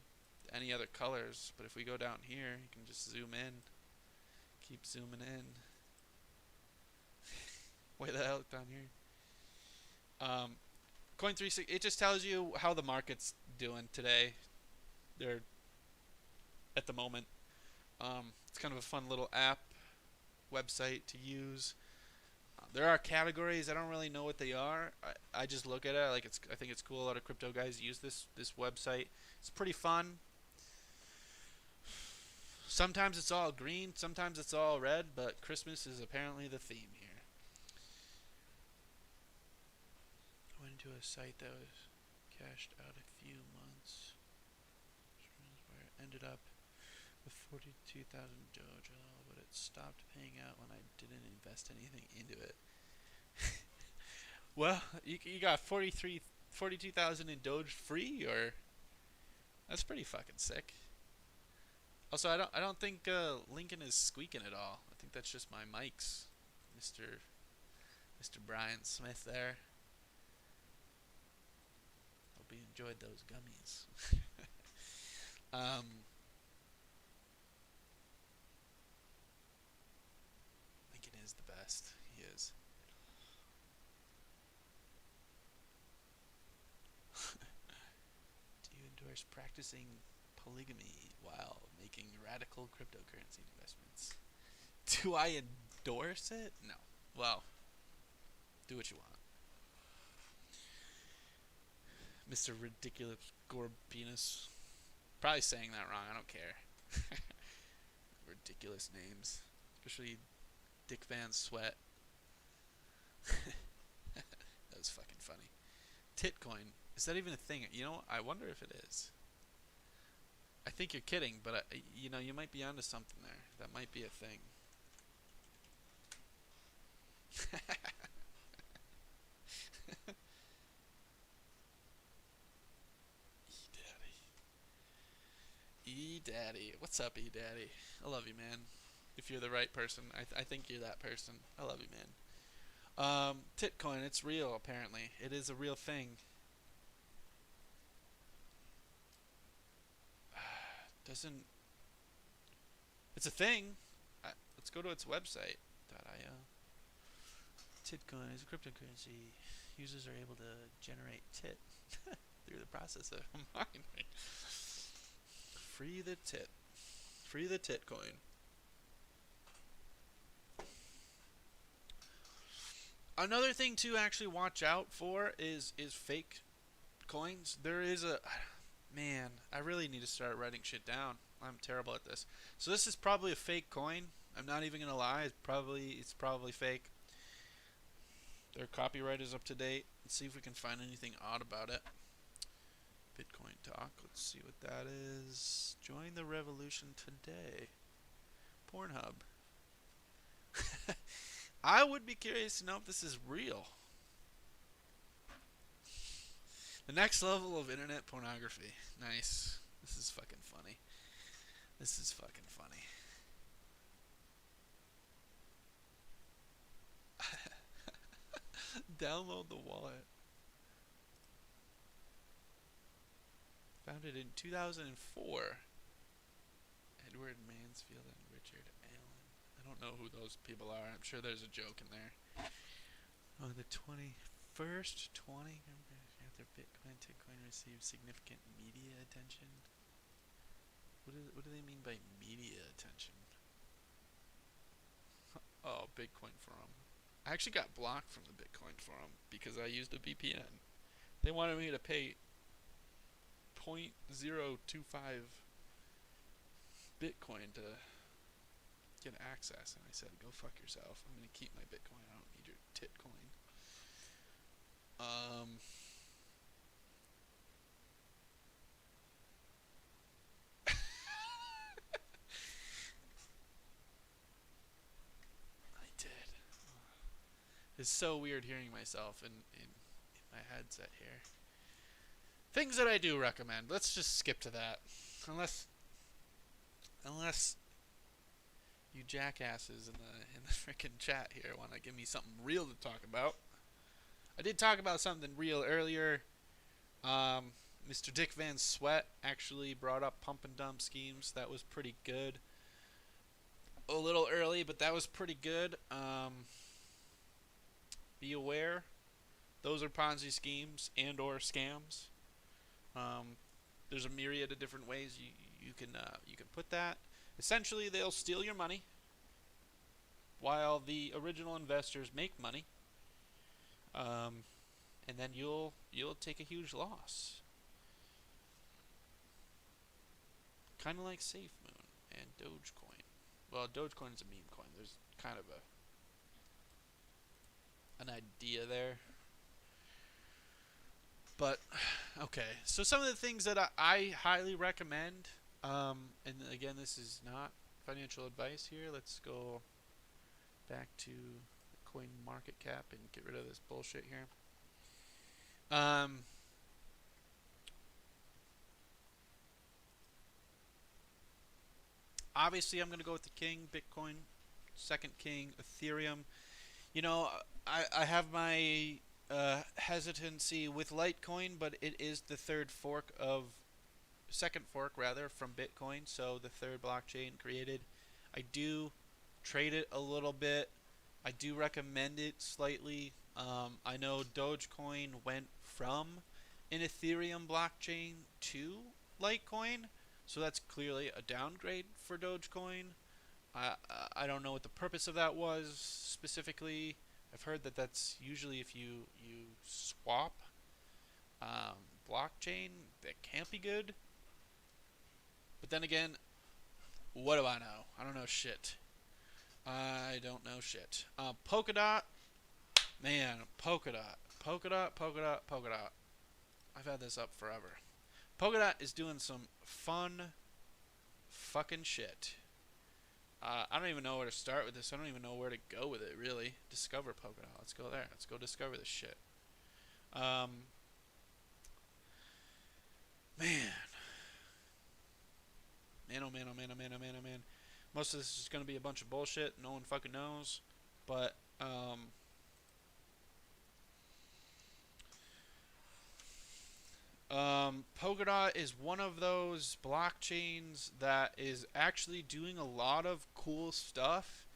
any other colors, but if we go down here, you can just zoom in. Keep zooming in. Way the hell down here. Coin360, it just tells you how the market's doing today. They're at the moment. It's kind of a fun little app website to use. There are categories. I don't really know what they are. I just look at it. I think it's cool. A lot of crypto guys use this website. It's pretty fun. Sometimes it's all green. Sometimes it's all red. But Christmas is apparently the theme here. I went into a site that was cashed out a few months. Where it ended up with 42,000 Dojo, but it stopped paying out when I didn't invest anything into it. Well, you got 42,000 in Doge free, or that's pretty fucking sick. Also, I don't think Lincoln is squeaking at all. I think that's just my mics, Mr. Brian Smith there. Hope you enjoyed those gummies. Lincoln is the best. He is. Do you endorse practicing polygamy while making radical cryptocurrency investments? Do I endorse it? No. Well, do what you want. Mr. Ridiculous Gorb Penis. Probably saying that wrong. I don't care. Ridiculous names. Especially Dick Van Sweat. That was fucking funny. Titcoin. Is that even a thing? You know, I wonder if it is. I think you're kidding, but you know, you might be onto something there. That might be a thing. E-Daddy. What's up, E-Daddy? I love you, man. If you're the right person. I think you're that person. I love you, man. Titcoin, it's real, apparently. It is a real thing. It's a thing. Let's go to its website. .io. Titcoin is a cryptocurrency. Users are able to generate tit through the process of mining. Free the tit. Free the Titcoin. Another thing to actually watch out for is fake coins. There is a... Man, I really need to start writing shit down. I'm terrible at this. So this is probably a fake coin. I'm not even going to lie. It's probably fake. Their copyright is up to date. Let's see if we can find anything odd about it. Bitcoin talk. Let's see what that is. Join the revolution today. Pornhub. I would be curious to know if this is real. The next level of internet pornography. Nice. This is fucking funny. This is fucking funny. Download the wallet. Founded in 2004. Edward Mansfield and Richard Allen. I don't know who those people are. I'm sure there's a joke in there. On the 21st, after Titcoin received significant media attention. What do they mean by media attention? Oh, Bitcoin forum. I actually got blocked from the Bitcoin forum because I used a VPN. They wanted me to pay 0.025 Bitcoin to get access, and I said, "Go fuck yourself. I'm gonna keep my Bitcoin. I don't need your tit coin." I did. It's so weird hearing myself in my headset here. Things that I do recommend. Let's just skip to that, unless you jackasses in the freaking chat here want to give me something real to talk about. I did talk about something real earlier. Mr. Dick Van Sweat actually brought up pump and dump schemes. That was pretty good. A little early, but that was pretty good. Be aware, those are Ponzi schemes and or scams. There's a myriad of different ways you can put that. Essentially, they'll steal your money while the original investors make money, and then you'll take a huge loss. Kind of like SafeMoon and Dogecoin. Well, Dogecoin is a meme coin. There's kind of an idea there. But, okay. So some of the things that I highly recommend, and again, this is not financial advice here. Let's go back to the coin market cap and get rid of this bullshit here. Obviously, I'm going to go with the king, Bitcoin. Second king, Ethereum. You know, I have my hesitancy with Litecoin, but it is the second fork rather, from Bitcoin, so the third blockchain created. I do trade it a little bit. I do recommend it slightly. I know Dogecoin went from an Ethereum blockchain to Litecoin, so that's clearly a downgrade for Dogecoin. I don't know what the purpose of that was specifically. I've heard that that's usually if you swap blockchain, that can't be good. But then again, what do I know? I don't know shit. I don't know shit. Polkadot, man, Polkadot. I've had this up forever. Polkadot is doing some fun fucking shit. I don't even know where to start with this. I don't even know where to go with it, really. Discover Polkadot. Let's go there. Let's go discover this shit. Man. Man, oh man, oh man, oh man, oh man, oh man. Most of this is going to be a bunch of bullshit. No one fucking knows. But, Polkadot is one of those blockchains that is actually doing a lot of cool stuff.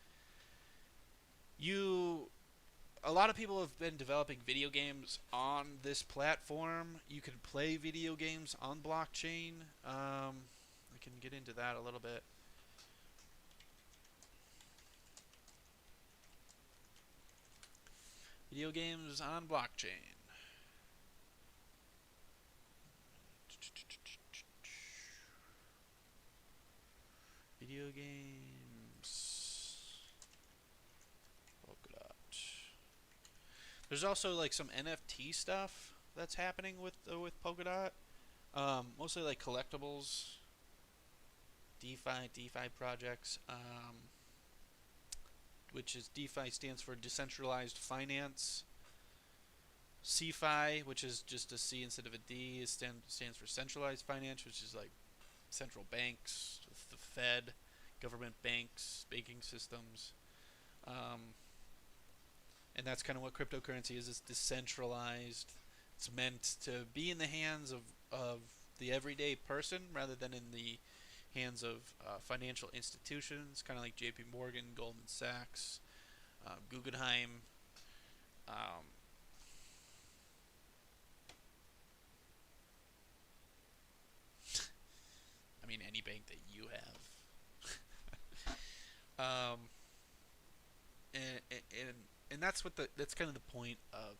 A lot of people have been developing video games on this platform. You can play video games on blockchain. I can get into that a little bit. Video games on blockchain. Video games. Polkadot. There's also like some NFT stuff that's happening with Polkadot. Mostly like collectibles, DeFi projects. Which is DeFi stands for decentralized finance. CeFi, which is just a C instead of a D, stands for centralized finance, which is like central banks, the Fed, government banks, banking systems. And that's kind of what cryptocurrency is. It's decentralized. It's meant to be in the hands of the everyday person rather than in the hands of financial institutions, kind of like JP Morgan, Goldman Sachs, Guggenheim. I mean, any bank that you have. And that's that's kind of the point of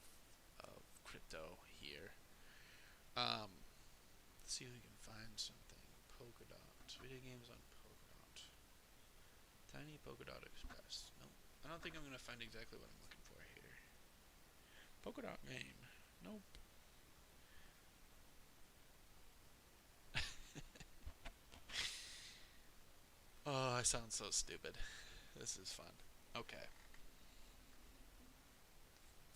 crypto here. Let's see if we can find something. Polkadot. Video games on Polkadot. Tiny polka dot express. Nope. I don't think I'm going to find exactly what I'm looking for here. Polka dot game. Nope. Oh, I sound so stupid. This is fun. Okay.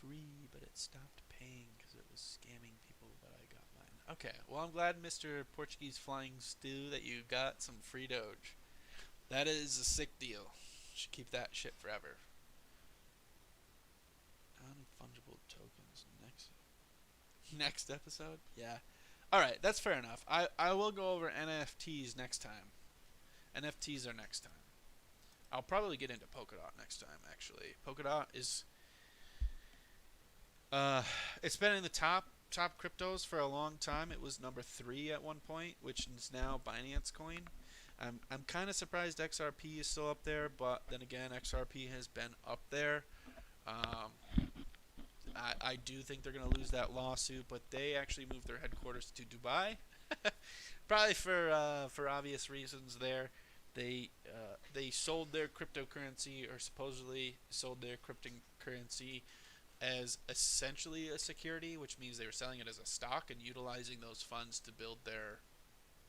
Free, but it stopped paying because it was scamming people, but I got mine. Okay, well, I'm glad, Mr. Portuguese Flying Stew, that you got some free Doge. That is a sick deal. Should keep that shit forever. Non-fungible tokens. Next episode? Yeah. Alright, that's fair enough. I will go over NFTs next time. NFTs are next time. I'll probably get into Polkadot next time, actually. Polkadot is... it's been in the top cryptos for a long time. It was number 3 at one point, which is now Binance Coin. I'm kind of surprised XRP is still up there, but then again, XRP has been up there. I do think they're going to lose that lawsuit, but they actually moved their headquarters to Dubai, probably for obvious reasons. There, they sold their cryptocurrency, or supposedly sold their cryptocurrency as essentially a security, which means they were selling it as a stock and utilizing those funds to build their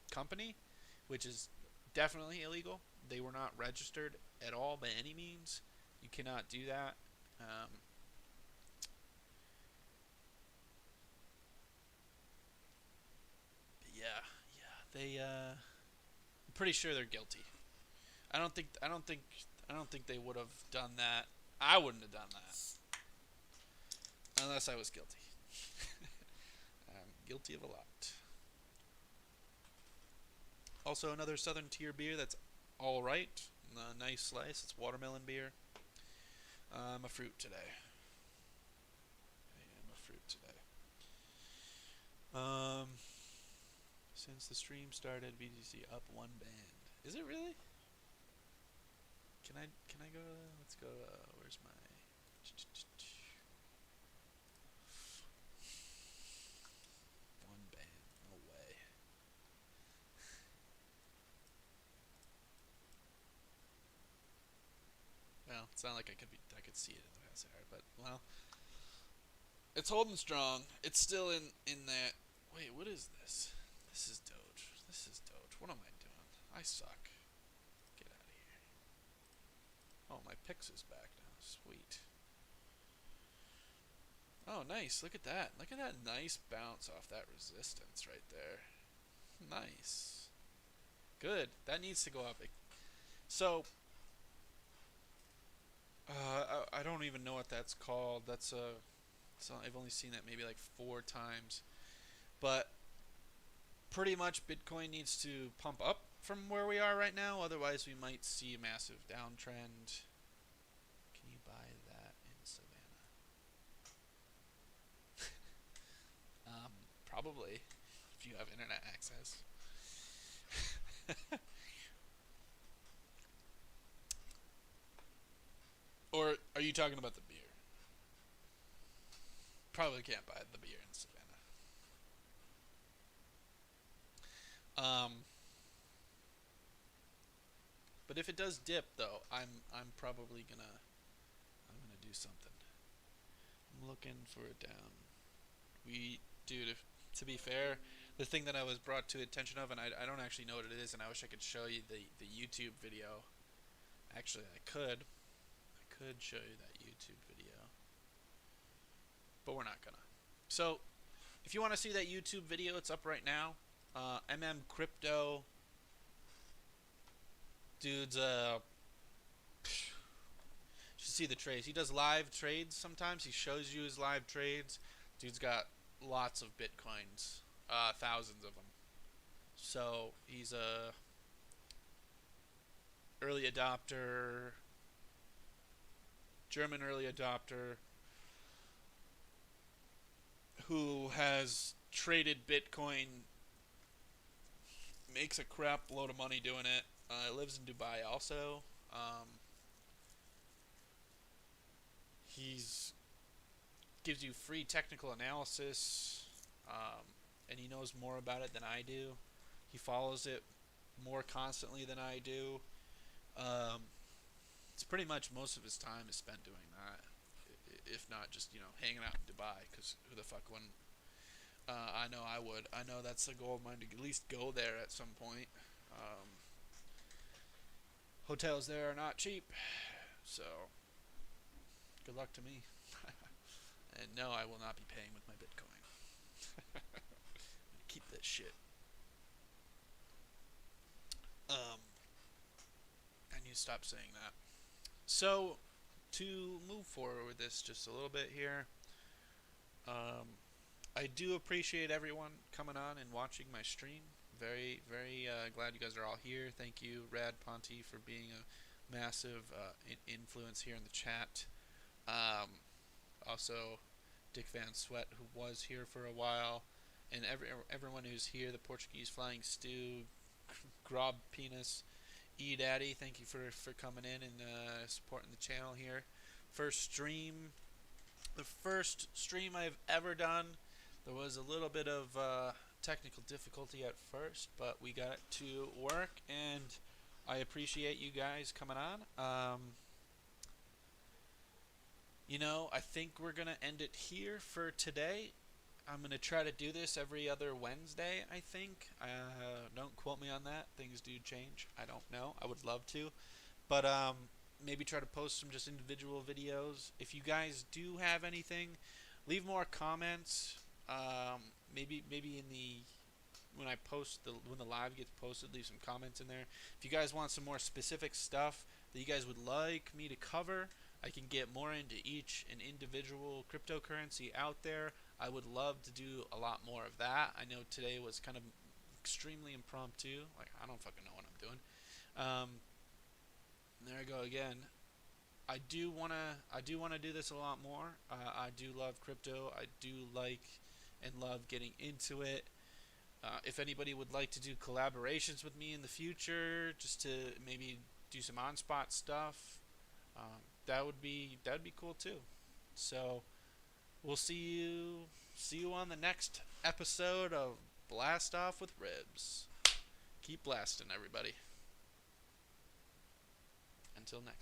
company, which is definitely illegal. They were not registered at all by any means. You cannot do that. I'm pretty sure they're guilty. I don't think they would have done that. I wouldn't have done that unless I was guilty. I'm guilty of a lot. Also, another Southern Tier beer that's all right. A nice slice. It's watermelon beer. I'm a fruit today. Since the stream started, BTC up 1 band. Is it really? Can I go? Let's go. Where's my? 1 band. No way. Well, it's not like I could see it in the past hour, but well, it's holding strong. It's still in that. Wait, what is this? This is Doge. What am I doing? I suck. Get out of here. Oh, my Pix is back now. Sweet. Oh, nice. Look at that. Look at that nice bounce off that resistance right there. Nice. Good. That needs to go up. So, I don't even know what that's called. So I've only seen that maybe like 4 times. But pretty much Bitcoin needs to pump up from where we are right now. Otherwise, we might see a massive downtrend. Can you buy that in Savannah? Probably, if you have internet access. Or are you talking about the beer? Probably can't buy the beer in Savannah. But if it does dip, though, I'm probably gonna do something. I'm looking for a down. Dude, to be fair, the thing that I was brought to attention of, and I don't actually know what it is, and I wish I could show you the YouTube video. Actually, I could show you that YouTube video, but we're not gonna. So, if you want to see that YouTube video, it's up right now. Crypto. Dude's should see the trades. He does live trades sometimes. He shows you his live trades. Dude's got lots of Bitcoins, thousands of them. So he's a early adopter, German early adopter, who has traded Bitcoin, makes a crap load of money doing it. Lives in Dubai also. He's gives you free technical analysis, and he knows more about it than I do. He follows it more constantly than I do. It's pretty much most of his time is spent doing that, if not just hanging out in Dubai. Because who the fuck wouldn't? I know I would. I know that's a goal of mine to at least go there at some point. Um, Hotels there are not cheap, so good luck to me. And no, I will not be paying with my Bitcoin. Keep that shit. I need to stop saying that. So, to move forward with this just a little bit here, I do appreciate everyone coming on and watching my stream. Very, very glad you guys are all here. Thank you, Rad Ponte, for being a massive influence here in the chat. Also, Dick Van Sweat, who was here for a while, and everyone who's here, the Portuguese Flying Stew, Grob Penis, E Daddy, thank you for coming in and supporting the channel here. The first stream I've ever done. There was a little bit of technical difficulty at first, but we got it to work, and I appreciate you guys coming on. I think we're going to end it here for today. I'm going to try to do this every other Wednesday, I think. Don't quote me on that. Things do change. I don't know. I would love to. But maybe try to post some just individual videos. If you guys do have anything, leave more comments. Maybe in the when the live gets posted, leave some comments in there. If you guys want some more specific stuff that you guys would like me to cover, I can get more into each and individual cryptocurrency out there. I would love to do a lot more of that. I know today was kind of extremely impromptu. Like, I don't fucking know what I'm doing. There I go again. I do wanna do this a lot more. I do love crypto. I do like and love getting into it. If anybody would like to do collaborations with me in the future, just to maybe do some on-spot stuff, that would be cool too. So we'll see you on the next episode of Blast Off with Ribs. Keep blasting, everybody. Until next.